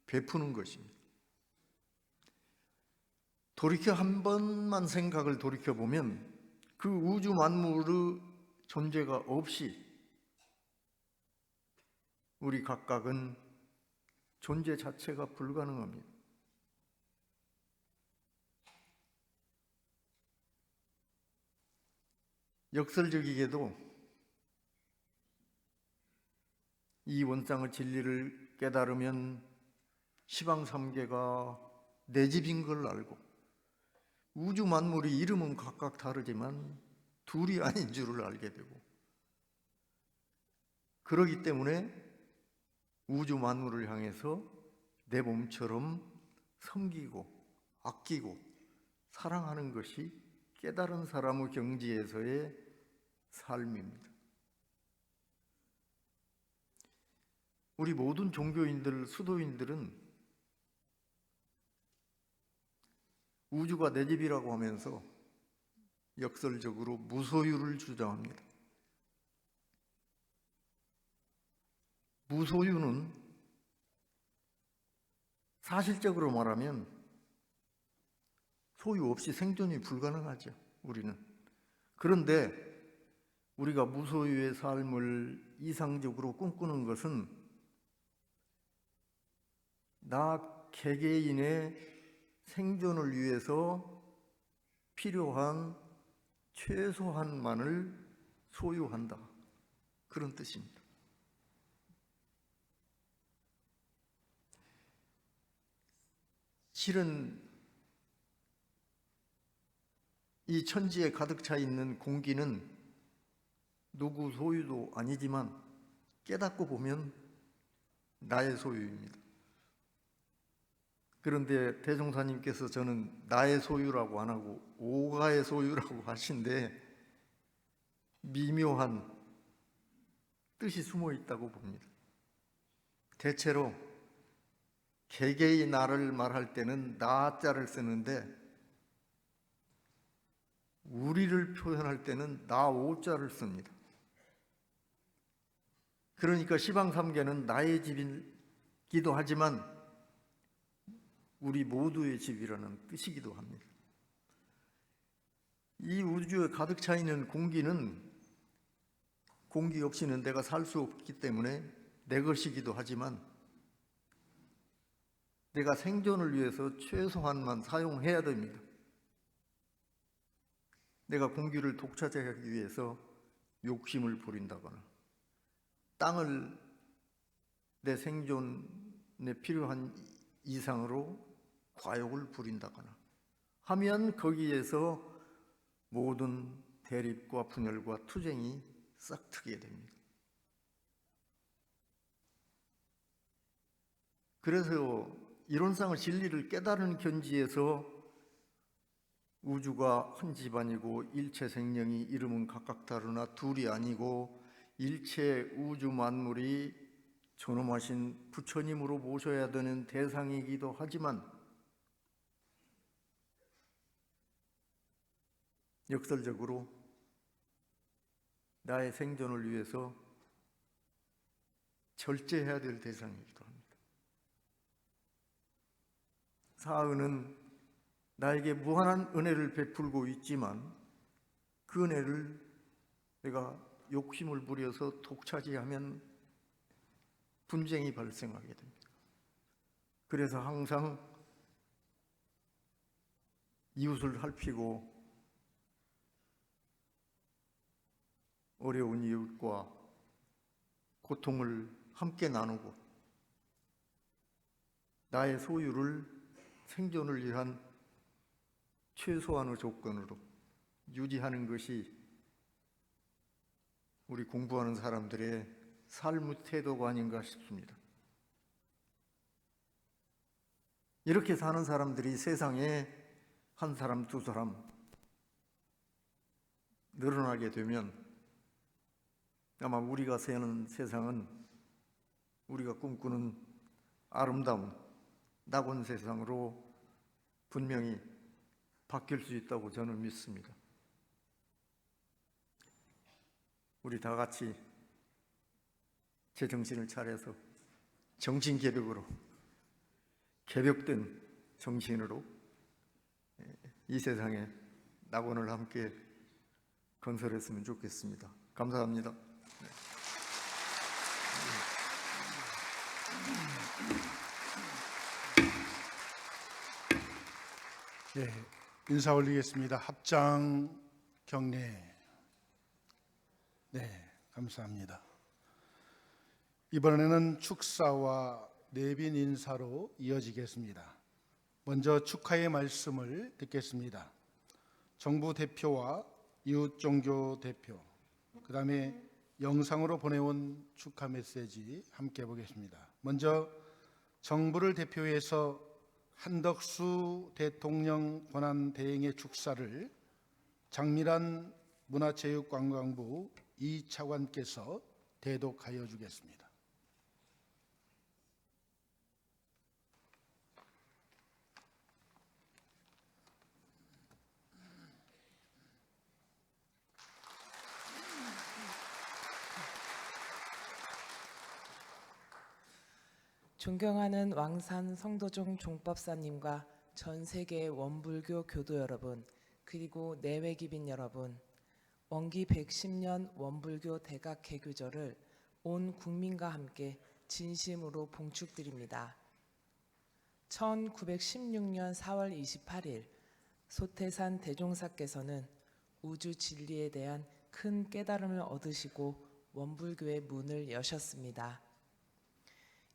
베푸는 것입니다. 돌이켜 한 번만 생각을 돌이켜보면 그 우주 만물의 존재가 없이 우리 각각은 존재 자체가 불가능합니다. 역설적이게도 이 원상의 진리를 깨달으면 시방삼계가 내 집인 걸 알고, 우주 만물이 이름은 각각 다르지만 둘이 아닌 줄을 알게 되고, 그러기 때문에 우주 만물을 향해서 내 몸처럼 섬기고 아끼고 사랑하는 것이 깨달은 사람의 경지에서의 삶입니다. 우리 모든 종교인들, 수도인들은 우주가 내 집이라고 하면서 역설적으로 무소유를 주장합니다. 무소유는 사실적으로 말하면 소유 없이 생존이 불가능하죠, 우리는. 그런데 우리가 무소유의 삶을 이상적으로 꿈꾸는 것은 나 개개인의 생존을 위해서 필요한 최소한만을 소유한다, 그런 뜻입니다. 실은 이 천지에 가득 차 있는 공기는 누구 소유도 아니지만 깨닫고 보면 나의 소유입니다. 그런데 대종사님께서 저는 나의 소유라고 안 하고 오가의 소유라고 하신데 미묘한 뜻이 숨어 있다고 봅니다. 대체로 개개의 나를 말할 때는 나자를 쓰는데 우리를 표현할 때는 나 오자를 씁니다. 그러니까 시방삼계는 나의 집이기도 하지만 우리 모두의 집이라는 뜻이기도 합니다. 이 우주에 가득 차 있는 공기는 공기 없이는 내가 살 수 없기 때문에 내 것이기도 하지만 내가 생존을 위해서 최소한만 사용해야 됩니다. 내가 공기를 독차지하기 위해서 욕심을 부린다거나 땅을 내 생존에 필요한 이상으로 과욕을 부린다거나 하면 거기에서 모든 대립과 분열과 투쟁이 싹트게 됩니다. 그래서 이론상의 진리를 깨달은 견지에서 우주가 한 집안이고 일체 생명이 이름은 각각 다르나 둘이 아니고 일체 우주 만물이 존엄하신 부처님으로 모셔야 되는 대상이기도 하지만 역설적으로 나의 생존을 위해서 절제해야 될 대상이기도 합니다. 사은은 나에게 무한한 은혜를 베풀고 있지만 그 은혜를 내가 욕심을 부려서 독차지하면 분쟁이 발생하게 됩니다. 그래서 항상 이웃을 살피고 어려운 이웃과 고통을 함께 나누고 나의 소유를 생존을 위한 최소한의 조건으로 유지하는 것이 우리 공부하는 사람들의 삶의 태도가 아닌가 싶습니다. 이렇게 사는 사람들이 세상에 한 사람, 두 사람 늘어나게 되면 아마 우리가 사는 세상은 우리가 꿈꾸는 아름다운 낙원 세상으로 분명히 바뀔 수 있다고 저는 믿습니다. 우리 다 같이 제정신을 차려서 정신개벽으로 개벽된 정신으로 이 세상에 낙원을 함께 건설했으면 좋겠습니다. 감사합니다. 네, 인사 올리겠습니다. 합장 경례. 네, 감사합니다. 이번에는 축사와 내빈 인사로 이어지겠습니다. 먼저 축하의 말씀을 듣겠습니다. 정부 대표와 이웃종교 대표, 그 다음에 영상으로 보내온 축하 메시지 함께 보겠습니다. 먼저 정부를 대표해서 한덕수 대통령 권한대행의 축사를 장미란 문화체육관광부 이 차관께서 대독하여 주겠습니다. 존경하는 왕산 성도종 종법사님과 전 세계 원불교 교도 여러분, 그리고 내외 기빈 여러분, 원기 110년 원불교 대각 개교절을 온 국민과 함께 진심으로 봉축드립니다. 1916년 4월 28일 소태산 대종사께서는 우주 진리에 대한 큰 깨달음을 얻으시고 원불교의 문을 여셨습니다.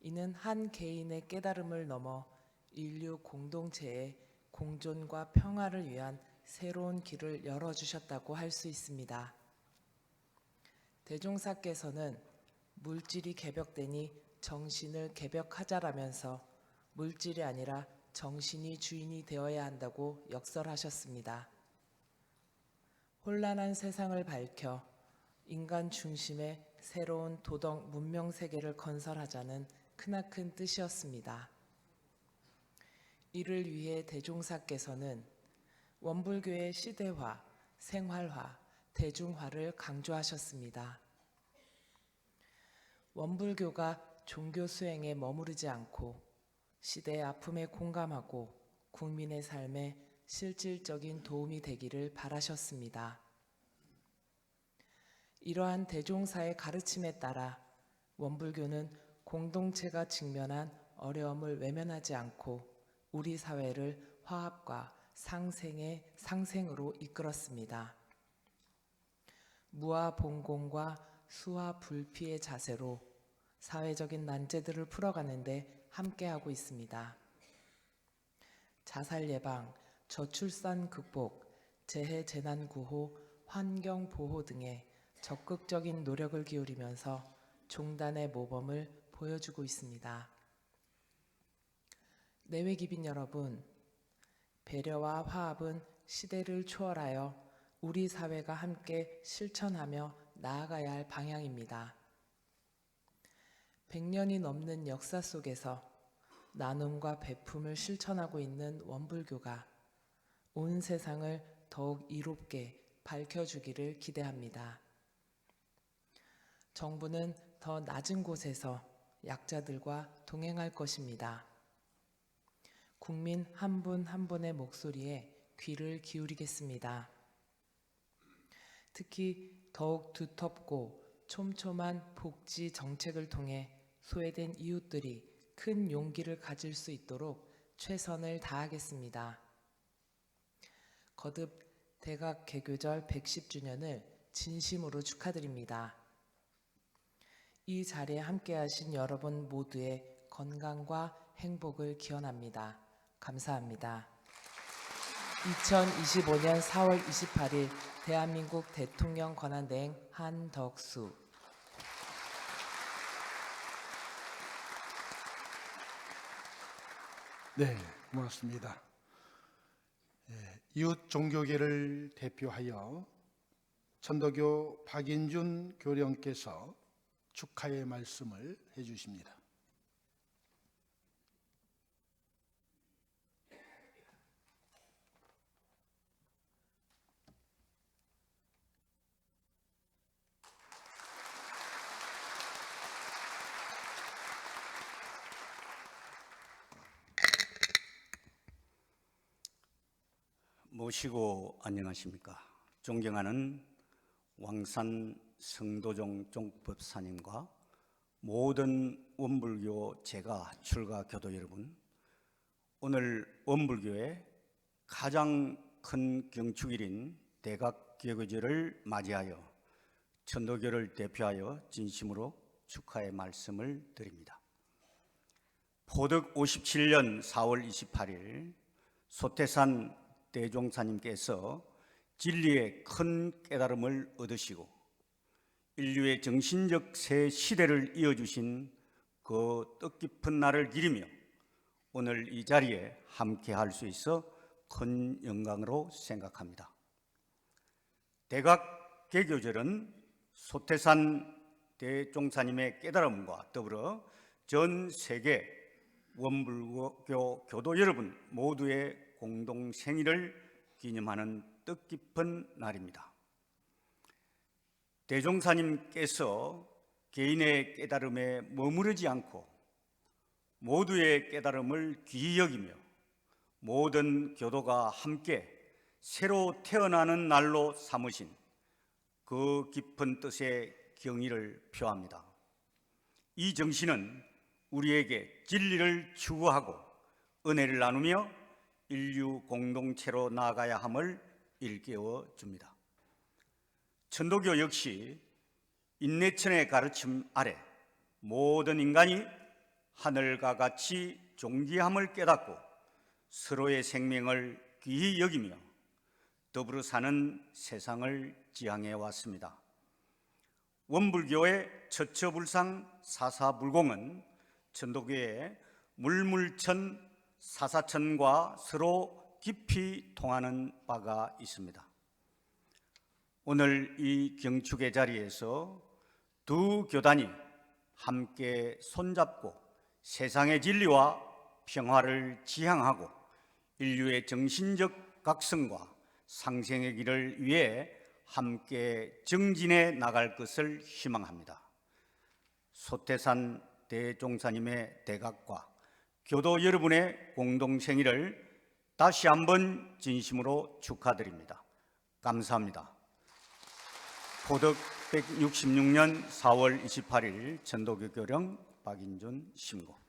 이는 한 개인의 깨달음을 넘어 인류 공동체의 공존과 평화를 위한 새로운 길을 열어주셨다고 할 수 있습니다. 대종사께서는 물질이 개벽되니 정신을 개벽하자라면서 물질이 아니라 정신이 주인이 되어야 한다고 역설하셨습니다. 혼란한 세상을 밝혀 인간 중심의 새로운 도덕 문명 세계를 건설하자는 크나큰 뜻이었습니다. 이를 위해 대종사께서는 원불교의 시대화, 생활화, 대중화를 강조하셨습니다. 원불교가 종교 수행에 머무르지 않고 시대의 아픔에 공감하고 국민의 삶에 실질적인 도움이 되기를 바라셨습니다. 이러한 대종사의 가르침에 따라 원불교는 공동체가 직면한 어려움을 외면하지 않고 우리 사회를 화합과 상생으로 이끌었습니다. 무아 봉공과 수화 불피의 자세로 사회적인 난제들을 풀어가는 데 함께하고 있습니다. 자살 예방, 저출산 극복, 재해 재난 구호, 환경 보호 등에 적극적인 노력을 기울이면서 종단의 모범을 보여주고 있습니다. 내외 기빈 여러분, 배려와 화합은 시대를 초월하여 우리 사회가 함께 실천하며 나아가야 할 방향입니다. 100년이 넘는 역사 속에서 나눔과 베품을 실천하고 있는 원불교가 온 세상을 더욱 이롭게 밝혀주기를 기대합니다. 정부는 더 낮은 곳에서 약자들과 동행할 것입니다. 국민 한 분 한 분의 목소리에 귀를 기울이겠습니다. 특히 더욱 두텁고 촘촘한 복지 정책을 통해 소외된 이웃들이 큰 용기를 가질 수 있도록 최선을 다하겠습니다. 거듭 대각 개교절 110주년을 진심으로 축하드립니다. 이 자리에 함께하신 여러분 모두의 건강과 행복을 기원합니다. 감사합니다. 2025년 4월 28일 대한민국 대통령 권한대행 한덕수. 네, 고맙습니다. 이웃 종교계를 대표하여 천도교 박인준 교령께서 축하의 말씀을 해주십니다. 모시고 안녕하십니까. 존경하는 왕산 성도종 종법사님과 모든 원불교 제가 출가 교도 여러분, 오늘 원불교의 가장 큰 경축일인 대각개교절을 맞이하여 천도교를 대표하여 진심으로 축하의 말씀을 드립니다. 포득 57년 4월 28일 소태산 대종사님께서 진리의 큰 깨달음을 얻으시고 인류의 정신적 새 시대를 이어주신 그 뜻깊은 날을 기리며 오늘 이 자리에 함께할 수 있어 큰 영광으로 생각합니다. 대각개교절은 소태산 대종사님의 깨달음과 더불어 전 세계 원불교 교도 여러분 모두의 공동생일을 기념하는 뜻깊은 날입니다. 대종사님께서 개인의 깨달음에 머무르지 않고 모두의 깨달음을 귀히 여기며 모든 교도가 함께 새로 태어나는 날로 삼으신 그 깊은 뜻의 경의를 표합니다. 이 정신은 우리에게 진리를 추구하고 은혜를 나누며 인류 공동체로 나아가야 함을 일깨워 줍니다. 천도교 역시 인내천의 가르침 아래 모든 인간이 하늘과 같이 존귀함을 깨닫고 서로의 생명을 귀히 여기며 더불어 사는 세상을 지향해 왔습니다. 원불교의 처처불상 사사불공은 천도교의 물물천 사사천과 서로 깊이 통하는 바가 있습니다. 오늘 이 경축의 자리에서 두 교단이 함께 손잡고 세상의 진리와 평화를 지향하고 인류의 정신적 각성과 상생의 길을 위해 함께 정진해 나갈 것을 희망합니다. 소태산 대종사님의 대각과 교도 여러분의 공동생일을 다시 한번 진심으로 축하드립니다. 감사합니다. 포득 166년 4월 28일 천도교 교령 박인준 신고.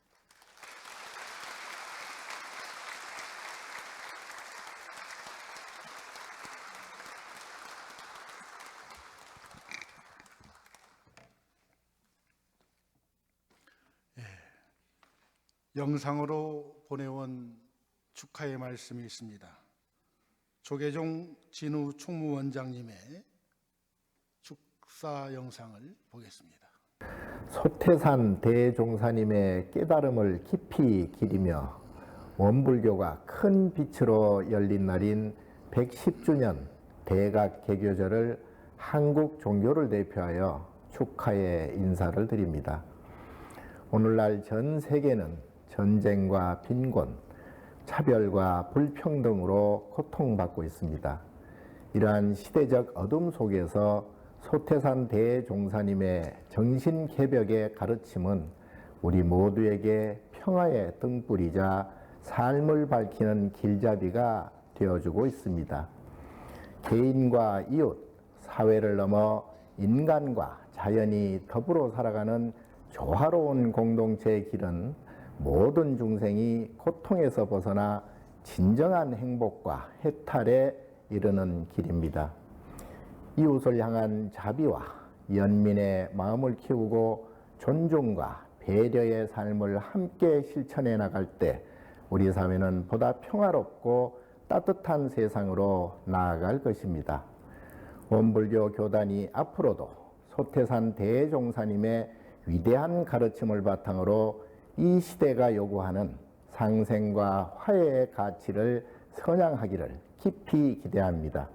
영상으로 보내온 축하의 말씀이 있습니다. 조계종 진우 총무원장님의 축사 영상을 보겠습니다. 소태산 대종사님의 깨달음을 깊이 기리며 원불교가 큰 빛으로 열린 날인 110주년 대각개교절을 한국 종교를 대표하여 축하의 인사를 드립니다. 오늘날 전 세계는 전쟁과 빈곤, 차별과 불평등으로 고통받고 있습니다. 이러한 시대적 어둠 속에서 소태산 대종사님의 정신개벽의 가르침은 우리 모두에게 평화의 등불이자 삶을 밝히는 길잡이가 되어주고 있습니다. 개인과 이웃, 사회를 넘어 인간과 자연이 더불어 살아가는 조화로운 공동체의 길은 모든 중생이 고통에서 벗어나 진정한 행복과 해탈에 이르는 길입니다. 이웃을 향한 자비와 연민의 마음을 키우고 존중과 배려의 삶을 함께 실천해 나갈 때 우리 사회는 보다 평화롭고 따뜻한 세상으로 나아갈 것입니다. 원불교 교단이 앞으로도 소태산 대종사님의 위대한 가르침을 바탕으로 이 시대가 요구하는 상생과 화해의 가치를 선양하기를 깊이 기대합니다.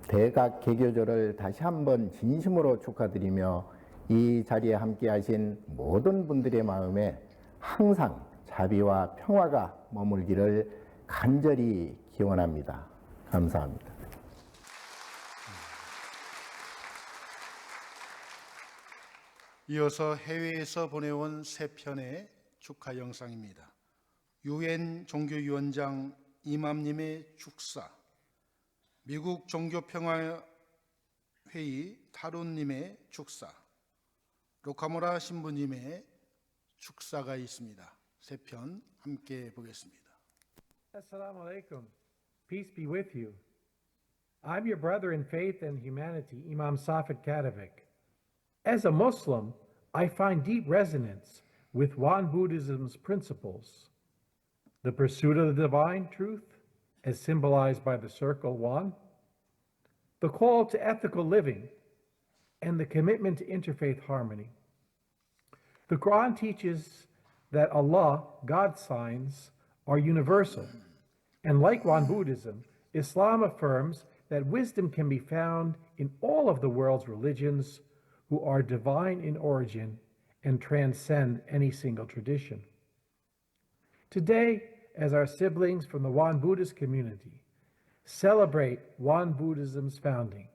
대각 개교절을 다시 한번 진심으로 축하드리며 이 자리에 함께 하신 모든 분들의 마음에 항상 자비와 평화가 머물기를 간절히 기원합니다. 감사합니다. 이어서 해외에서 보내온 세 편의 축하 영상입니다. 유엔 종교위원장 이맘님의 축사, 미국 종교평화회의 타론님의 축사, 로카모라 신부님의 축사가 있습니다. 세 편 함께 보겠습니다. Assalamu alaikum. Peace be with you. I'm your brother in faith and humanity, Imam Safed Katovic. As a Muslim, I find deep resonance with Wan Buddhism's principles. The pursuit of the divine truth, as symbolized by the circle Wan, the call to ethical living, and the commitment to interfaith harmony. The Quran teaches that Allah, God's signs, are universal. And like Wan Buddhism, Islam affirms that wisdom can be found in all of the world's religions who are divine in origin and transcend any single tradition. Today, as our siblings from the Wan Buddhist community celebrate Wan Buddhism's founding,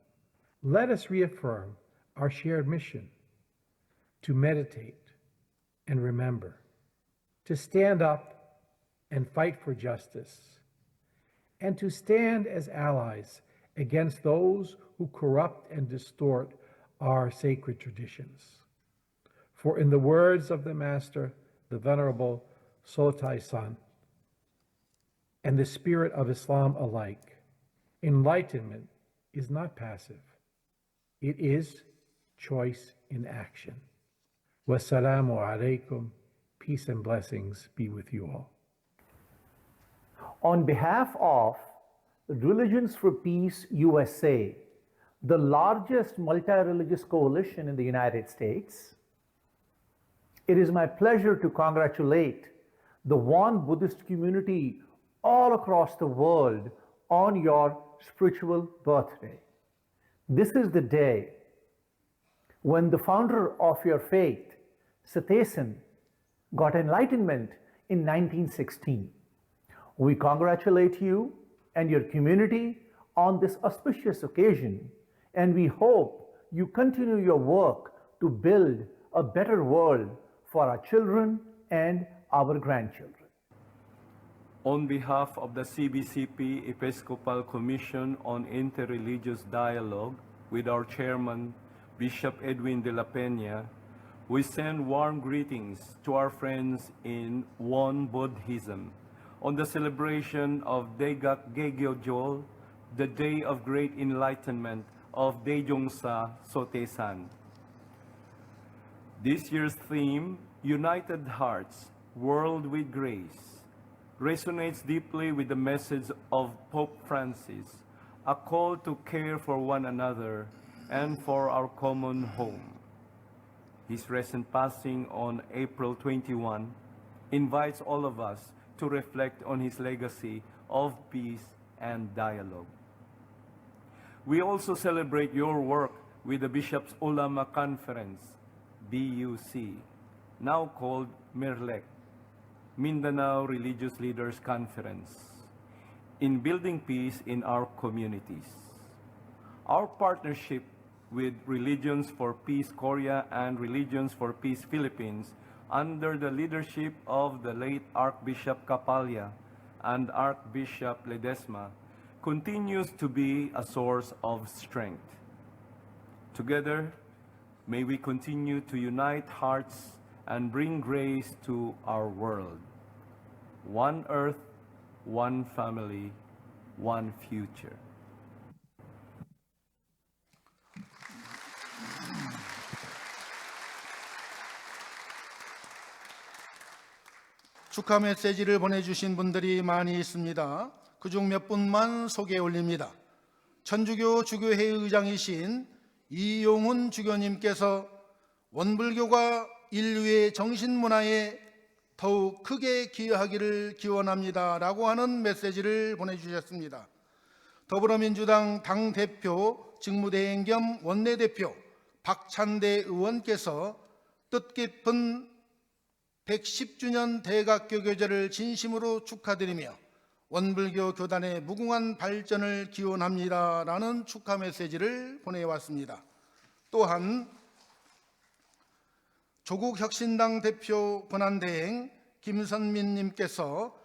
let us reaffirm our shared mission to meditate and remember, to stand up and fight for justice, and to stand as allies against those who corrupt and distort our sacred traditions. For in the words of the Master, the Venerable Sotai San, and the spirit of Islam alike, enlightenment is not passive. It is choice in action. Wassalamu alaikum. Peace and blessings be with you all. On behalf of Religions for Peace USA, the largest multi-religious coalition in the United States, it is my pleasure to congratulate the Wan Buddhist community all across the world on your spiritual birthday. This is the day when the founder of your faith, Satesan, got enlightenment in 1916. We congratulate you and your community on this auspicious occasion, and we hope you continue your work to build a better world for our children and our grandchildren. On behalf of the CBCP Episcopal Commission on Interreligious Dialogue, with our chairman, Bishop Edwin de la Peña, we send warm greetings to our friends in Won Buddhism on the celebration of Daegak Gegyo-jol, the Day of Great Enlightenment of Daejongsa Sotesan. This year's theme, United Hearts, World with Grace, resonates deeply with the message of Pope Francis, a call to care for one another and for our common home. His recent passing on April 21 invites all of us to reflect on his legacy of peace and dialogue. We also celebrate your work with the Bishops' Ulama Conference, BUC, now called MIRLEC, Mindanao Religious Leaders Conference, in building peace in our communities. Our partnership with Religions for Peace Korea and Religions for Peace Philippines under the leadership of the late Archbishop Kapalya and Archbishop Ledesma continues to be a source of strength. Together, may we continue to unite hearts and bring grace to our world. One earth, one family, one future. 축하 메시지를 보내주신 분들이 많이 있습니다. 그중 몇 분만 소개해 올립니다. 천주교 주교회 의장이신 이용훈 주교님께서 원불교가 인류의 정신문화에 더욱 크게 기여하기를 기원합니다 라고 하는 메시지를 보내주셨습니다. 더불어민주당 당대표 직무대행 겸 원내대표 박찬대 의원께서 뜻깊은 110주년 대각교 교제를 진심으로 축하드리며 원불교 교단의 무궁한 발전을 기원합니다 라는 축하 메시지를 보내왔습니다. 또한 조국혁신당 대표 권한대행 김선민 님께서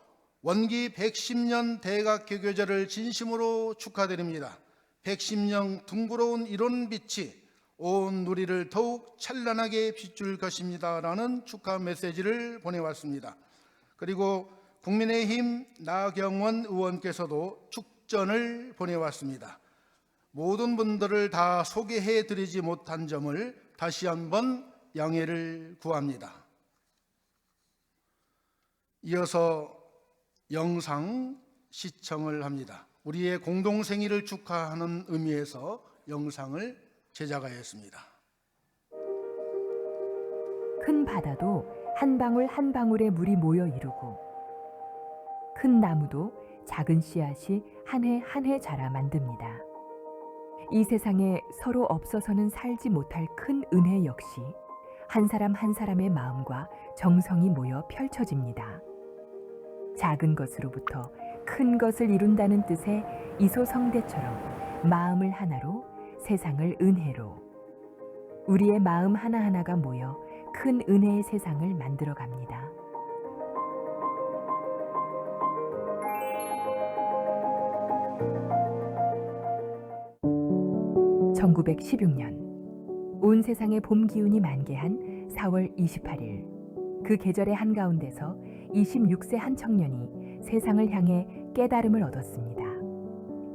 원기 110년 대각교 교제를 진심으로 축하드립니다. 110년 둥그러운 이론빛이 온 누리를 더욱 찬란하게 비출 것입니다 라는 축하 메시지를 보내왔습니다. 그리고 국민의힘 나경원 의원께서도 축전을 보내왔습니다. 모든 분들을 다 소개해드리지 못한 점을 다시 한번 양해를 구합니다. 이어서 영상 시청을 합니다. 우리의 공동생일을 축하하는 의미에서 영상을 제작하였습니다. 큰 바다도 한 방울 한 방울의 물이 모여 이루고 큰 나무도 작은 씨앗이 한 해 한 해 자라 만듭니다. 이 세상에 서로 없어서는 살지 못할 큰 은혜 역시 한 사람 한 사람의 마음과 정성이 모여 펼쳐집니다. 작은 것으로부터 큰 것을 이룬다는 뜻의 이소성대처럼 마음을 하나로 세상을 은혜로 우리의 마음 하나하나가 모여 큰 은혜의 세상을 만들어 갑니다. (1916년) 온 세상에 봄 기운이 만개한 4월 28일 그 계절의 한가운데서 26세 한 청년이 세상을 향해 깨달음을 얻었습니다.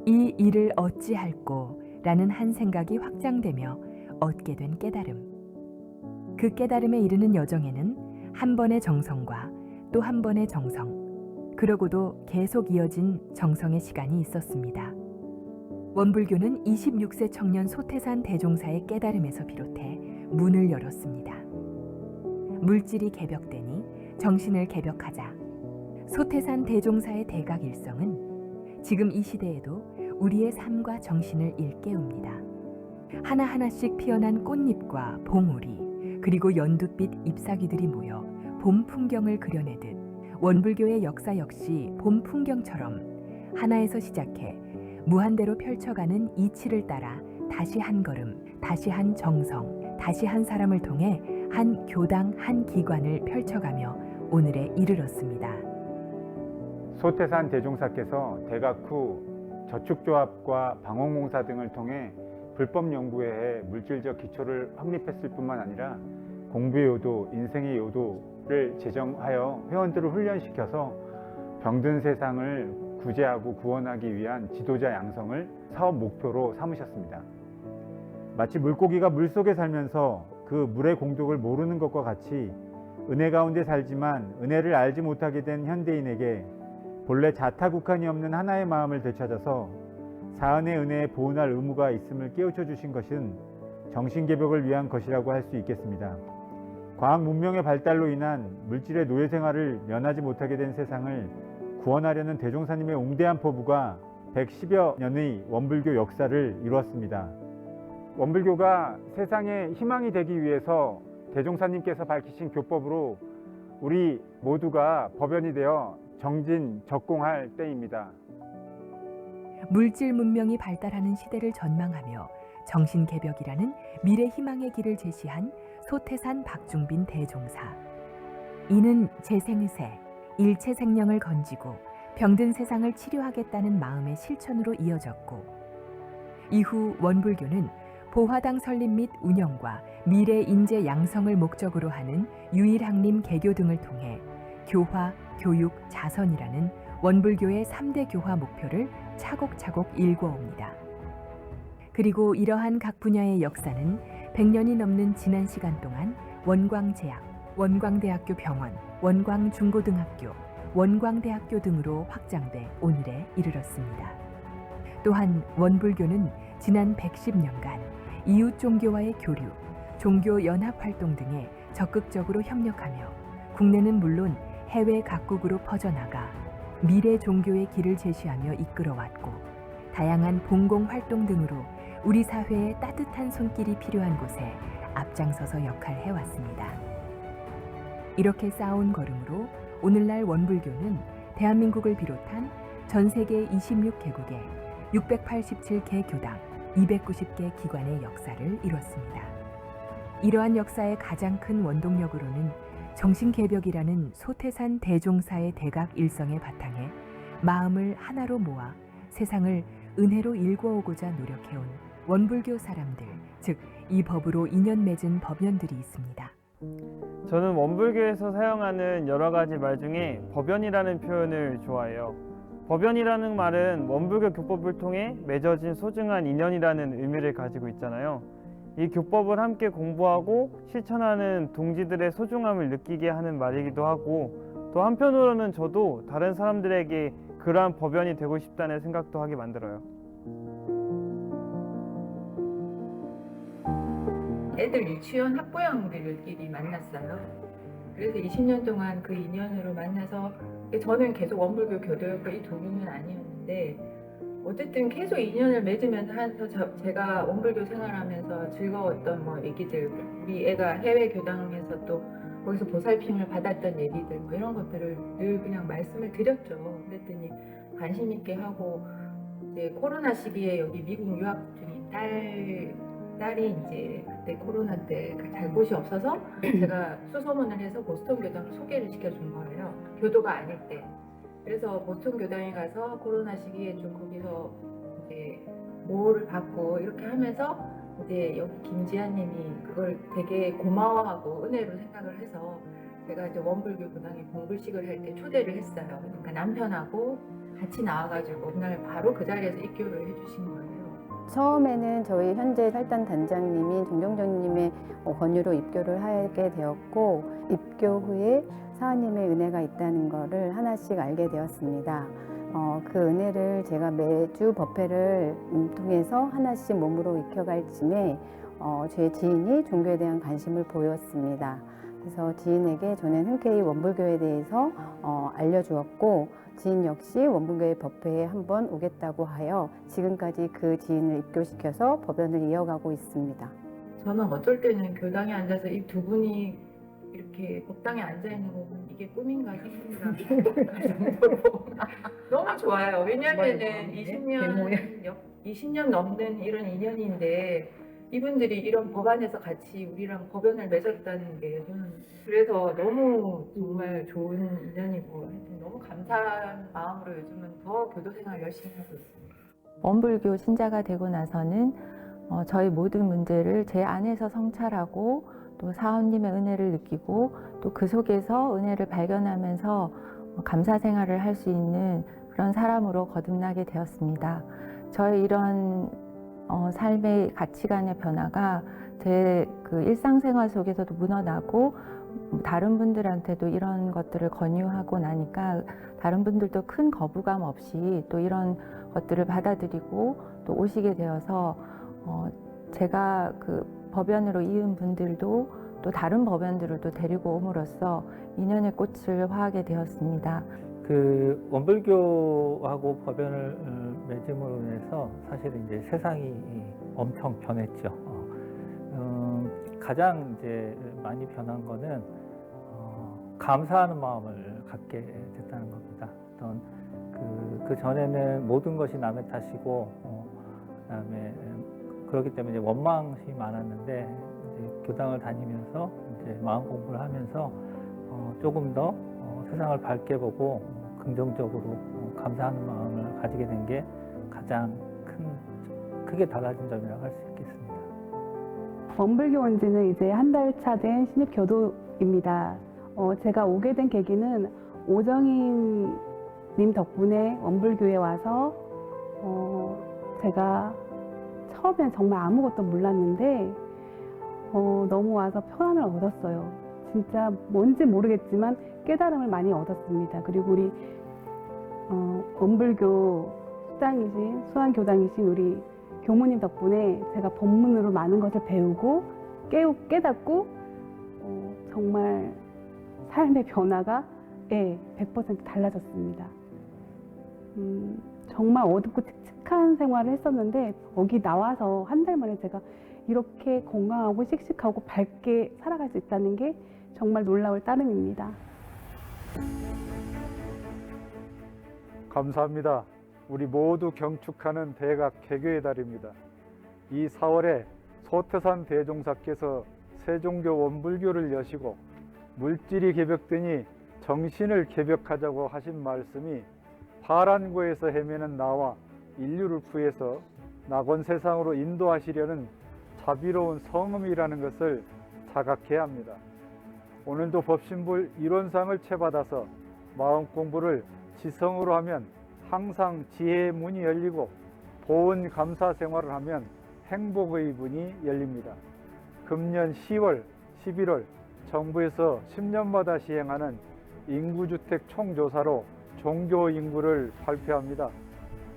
이 일을 어찌할꼬 라는 한 생각이 확장되며 얻게 된 깨달음. 그 깨달음에 이르는 여정에는 한 번의 정성과 또 한 번의 정성, 그러고도 계속 이어진 정성의 시간이 있었습니다. 원불교는 26세 청년 소태산 대종사의 깨달음에서 비롯해 문을 열었습니다. 물질이 개벽되니 정신을 개벽하자. 소태산 대종사의 대각 일성은 지금 이 시대에도 우리의 삶과 정신을 일깨웁니다. 하나하나씩 피어난 꽃잎과 봉우리 그리고 연두빛 잎사귀들이 모여 봄 풍경을 그려내듯 원불교의 역사 역시 봄 풍경처럼 하나에서 시작해 무한대로 펼쳐가는 이치를 따라 다시 한 걸음, 다시 한 정성, 다시 한 사람을 통해 한 교당 한 기관을 펼쳐가며 오늘에 이르렀습니다. 소태산 대종사께서 대각 후 저축조합과 방언공사 등을 통해 불법 연구에 물질적 기초를 확립했을 뿐만 아니라 공부의 요도, 인생의 요도를 제정하여 회원들을 훈련시켜서 병든 세상을 구제하고 구원하기 위한 지도자 양성을 사업 목표로 삼으셨습니다. 마치 물고기가 물속에 살면서 그 물의 공독을 모르는 것과 같이 은혜 가운데 살지만 은혜를 알지 못하게 된 현대인에게 본래 자타국한이 없는 하나의 마음을 되찾아서 사은의 은혜에 보은할 의무가 있음을 깨우쳐 주신 것은 정신개벽을 위한 것이라고 할 수 있겠습니다. 과학 문명의 발달로 인한 물질의 노예 생활을 면하지 못하게 된 세상을 구원하려는 대종사님의 웅대한 포부가 110여 년의 원불교 역사를 이루었습니다. 원불교가 세상에 희망이 되기 위해서 대종사님께서 밝히신 교법으로 우리 모두가 법연이 되어 정진적공할 때입니다. 물질 문명이 발달하는 시대를 전망하며 정신개벽이라는 미래 희망의 길을 제시한 소태산 박중빈 대종사. 이는 재생의새, 일체 생명을 건지고 병든 세상을 치료하겠다는 마음의 실천으로 이어졌고, 이후 원불교는 보화당 설립 및 운영과 미래 인재 양성을 목적으로 하는 유일학림 개교 등을 통해 교화, 교육, 자선이라는 원불교의 3대 교화 목표를 차곡차곡 일궈옵니다. 그리고 이러한 각 분야의 역사는 100년이 넘는 지난 시간 동안 원광제약, 원광대학교 병원, 원광중고등학교, 원광대학교 등으로 확장돼 오늘에 이르렀습니다. 또한 원불교는 지난 110년간 이웃 종교와의 교류, 종교 연합 활동 등에 적극적으로 협력하며 국내는 물론 해외 각국으로 퍼져나가 미래 종교의 길을 제시하며 이끌어왔고, 다양한 봉공 활동 등으로 우리 사회에 따뜻한 손길이 필요한 곳에 앞장서서 역할해왔습니다. 이렇게 쌓아온 걸음으로 오늘날 원불교는 대한민국을 비롯한 전 세계 26개국에 687개 교당, 290개 기관의 역사를 이뤘습니다. 이러한 역사의 가장 큰 원동력으로는 정신개벽이라는 소태산 대종사의 대각 일성의 바탕에 마음을 하나로 모아 세상을 은혜로 일궈오고자 노력해온 원불교 사람들, 즉 이 법으로 인연 맺은 법연들이 있습니다. 저는 원불교에서 사용하는 여러 가지 말 중에 법연이라는 표현을 좋아해요. 법연이라는 말은 원불교 교법을 통해 맺어진 소중한 인연이라는 의미를 가지고 있잖아요. 이 교법을 함께 공부하고 실천하는 동지들의 소중함을 느끼게 하는 말이기도 하고, 또 한편으로는 저도 다른 사람들에게 그러한 법연이 되고 싶다는 생각도 하게 만들어요. 애들 유치원 학부형들끼리 만났어요. 그래서 20년 동안 그 인연으로 만나서, 저는 계속 원불교 교도였고 이 두 분은 아니었는데, 어쨌든 계속 인연을 맺으면서 제가 원불교 생활하면서 즐거웠던 뭐 얘기들, 우리 애가 해외 교당에서 또 거기서 보살핌을 받았던 얘기들, 뭐 이런 것들을 늘 그냥 말씀을 드렸죠. 그랬더니 관심 있게 하고, 이제 코로나 시기에 여기 미국 유학 중인 딸이 이제 그때 코로나 때 갈 곳이 없어서 제가 수소문을 해서 보스턴 교당을 소개를 시켜준 거예요. 교도가 아닐 때. 그래서 보스턴 교당에 가서 코로나 시기에 좀 거기서 이제 보호를 받고 이렇게 하면서 이제 여기 김지아님이 그걸 되게 고마워하고 은혜로 생각을 해서 제가 이제 원불교 교당에 공불식을 할 때 초대를 했어요. 그러니까 남편하고 같이 나와가지고 그날 바로 그 자리에서 입교를 해주신 거예요. 처음에는 저희 현재 살단 단장님인 정경정님의 권유로 입교를 하게 되었고, 입교 후에 사하님의 은혜가 있다는 것을 하나씩 알게 되었습니다. 그 은혜를 제가 매주 법회를 통해서 하나씩 몸으로 익혀갈 즈음에 제 지인이 종교에 대한 관심을 보였습니다. 그래서 지인에게 저는 흔쾌히 원불교에 대해서 알려주었고, 지인 역시 원불교의 법회에 한번 오겠다고 하여 지금까지 그 지인을 입교시켜서 법연을 이어가고 있습니다. 저는 어쩔 때는 교당에 앉아서 이 두 분이 이렇게 법당에 앉아있는 거 보면 이게 꿈인가 생각이 너무 좋아요. 왜냐하면 20년 넘는 이런 인연인데 이분들이 이런 법안에서 같이 우리랑 법연을 맺었다는 게 저는 그래서 너무 정말 좋은 인연이고 하여튼 너무 감사한 마음으로 요즘은 더 교도 생활 열심히 하고 있습니다. 원불교 신자가 되고 나서는 저희 모든 문제를 제 안에서 성찰하고 또 사원님의 은혜를 느끼고 또 그 속에서 은혜를 발견하면서 감사 생활을 할 수 있는 그런 사람으로 거듭나게 되었습니다. 저의 이런 삶의 가치관의 변화가 제 그 일상생활 속에서도 묻어나고 다른 분들한테도 이런 것들을 권유하고 나니까 다른 분들도 큰 거부감 없이 또 이런 것들을 받아들이고 또 오시게 되어서 제가 그 법연으로 이은 분들도 또 다른 법연들을 또 데리고 옴으로써 인연의 꽃을 화하게 되었습니다. 그 원불교하고 법연을 맺음으로 인해서 사실 이제 세상이 엄청 변했죠. 가장 이제 많이 변한 거는 감사하는 마음을 갖게 됐다는 겁니다. 어떤 그 전에는 모든 것이 남의 탓이고 그다음에 그렇기 때문에 이제 원망이 많았는데 이제 교당을 다니면서 이제 마음 공부를 하면서 조금 더 세상을 밝게 보고 긍정적으로 감사하는 마음을 가지게 된 게 가장 크게 달라진 점이라고 할 수 있겠습니다. 원불교 온 지는 이제 한 달 차 된 신입 교도입니다. 제가 오게 된 계기는 오정인 님 덕분에 원불교에 와서 제가 처음엔 정말 아무것도 몰랐는데 너무 와서 평안을 얻었어요. 진짜 뭔지 모르겠지만 깨달음을 많이 얻었습니다. 그리고 우리 원불교 수장이신 수안교당이신 우리 교무님 덕분에 제가 법문으로 많은 것을 배우고 깨닫고 정말 삶의 변화가 100% 달라졌습니다. 정말 어둡고 칙칙한 생활을 했었는데 여기 나와서 한 달 만에 제가 이렇게 건강하고 씩씩하고 밝게 살아갈 수 있다는 게 정말 놀라울 따름입니다. 감사합니다. 우리 모두 경축하는 대각 개교의 달입니다. 이 4월에 소태산 대종사께서 세종교 원불교를 여시고 물질이 개벽되니 정신을 개벽하자고 하신 말씀이 파란고에서 헤매는 나와 인류를 구해서 낙원 세상으로 인도하시려는 자비로운 성음이라는 것을 자각해야 합니다. 오늘도 법신불 이론상을 채받아서 마음 공부를 지성으로 하면 항상 지혜의 문이 열리고 보은 감사 생활을 하면 행복의 문이 열립니다. 금년 10월, 11월 정부에서 10년마다 시행하는 인구주택 총조사로 종교 인구를 발표합니다.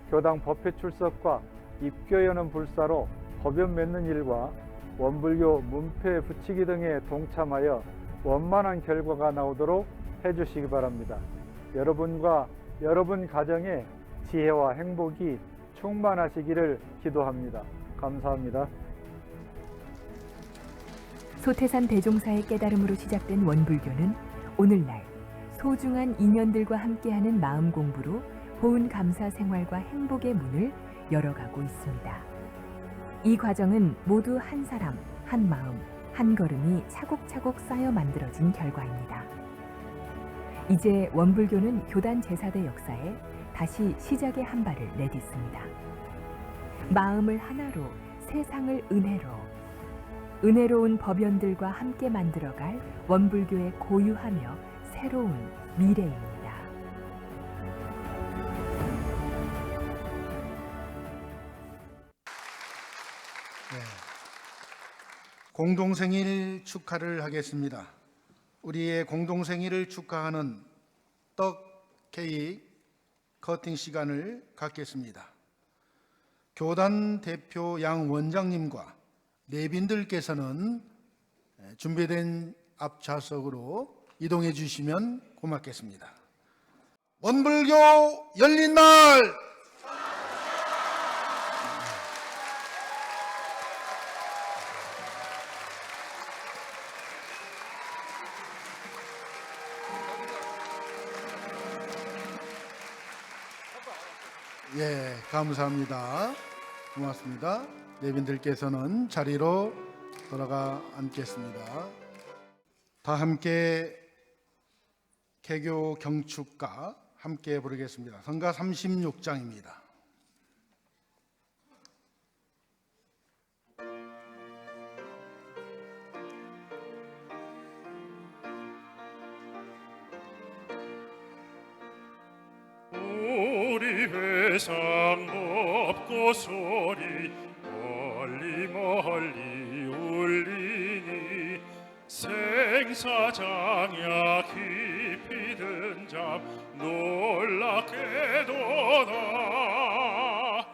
교당 법회 출석과 입교 여는 불사로 법연 맺는 일과 원불교 문패 붙이기 등에 동참하여 원만한 결과가 나오도록 해주시기 바랍니다. 여러분과 여러분 가정의 지혜와 행복이 충만하시기를 기도합니다. 감사합니다. 소태산 대종사의 깨달음으로 시작된 원불교는 오늘날 소중한 인연들과 함께하는 마음 공부로 보은 감사 생활과 행복의 문을 열어가고 있습니다. 이 과정은 모두 한 사람, 한 마음, 한 걸음이 차곡차곡 쌓여 만들어진 결과입니다. 이제 원불교는 교단 제사대 역사에 다시 시작의 한 발을 내딛습니다. 마음을 하나로, 세상을 은혜로, 은혜로운 법연들과 함께 만들어갈 원불교의 고유하며 새로운 미래입니다. 공동생일 축하를 하겠습니다. 우리의 공동생일을 축하하는 떡 케이크 커팅 시간을 갖겠습니다. 교단 대표 양 원장님과 내빈들께서는 준비된 앞좌석으로 이동해 주시면 고맙겠습니다. 원불교 열린 날! 예, 감사합니다. 고맙습니다. 내빈들께서는 자리로 돌아가 앉겠습니다. 다 함께 개교 경축가 함께 부르겠습니다. 성가 36장입니다. 우리 회상 높고 소리 멀리 멀리 울리니 생사장야 깊이 든 잠 놀랍게도 나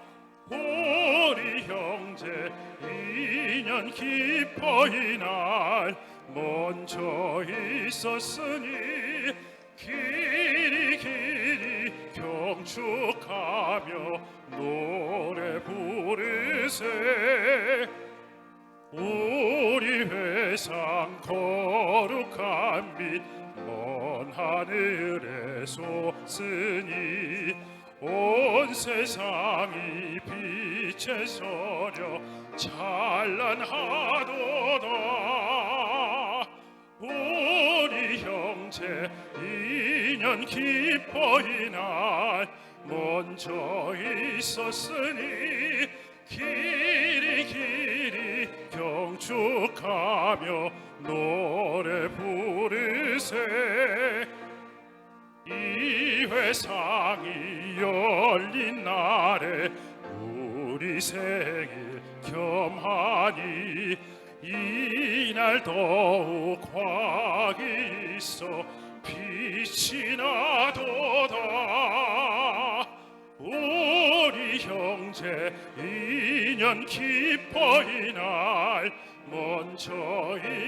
우리 형제 인연 깊어이 날 먼저 있었으니 길이 경축하며 노래 부르세 우리 회상 거룩한 빛 먼 하늘에 솟으니 온 세상이 빛에 서려 찬란하도다. 우리 형제 인연 기뻐이 날 먼저 있었으니 길이 길이 경축하며 노래 부르세. 이 회상이 열린 날에 우리 생일 겸하니 이날 더욱 확이 있어 빛이 나도다. 우리 형제 인연 기뻐이 날 먼저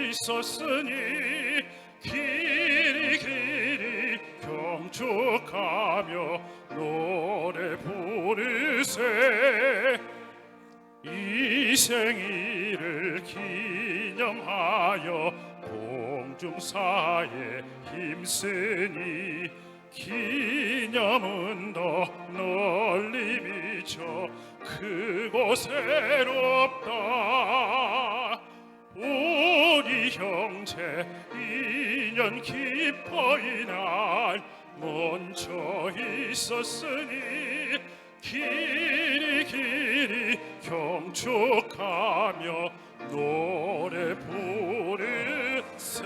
있었으니 길이 길이 경축하며 노래 부르세. 이 생일을 기념하여 공중사에 힘쓰니 기념은 더 널리 미쳐 크고 새롭다. 우리 형제 인연 기뻐이 날 먼저 있었으니 길이 길이 경축하며 노래 부르세.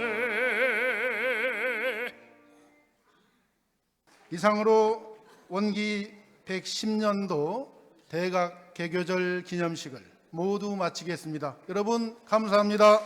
이상으로 원기 110년도 대각 개교절 기념식을 모두 마치겠습니다. 여러분 감사합니다.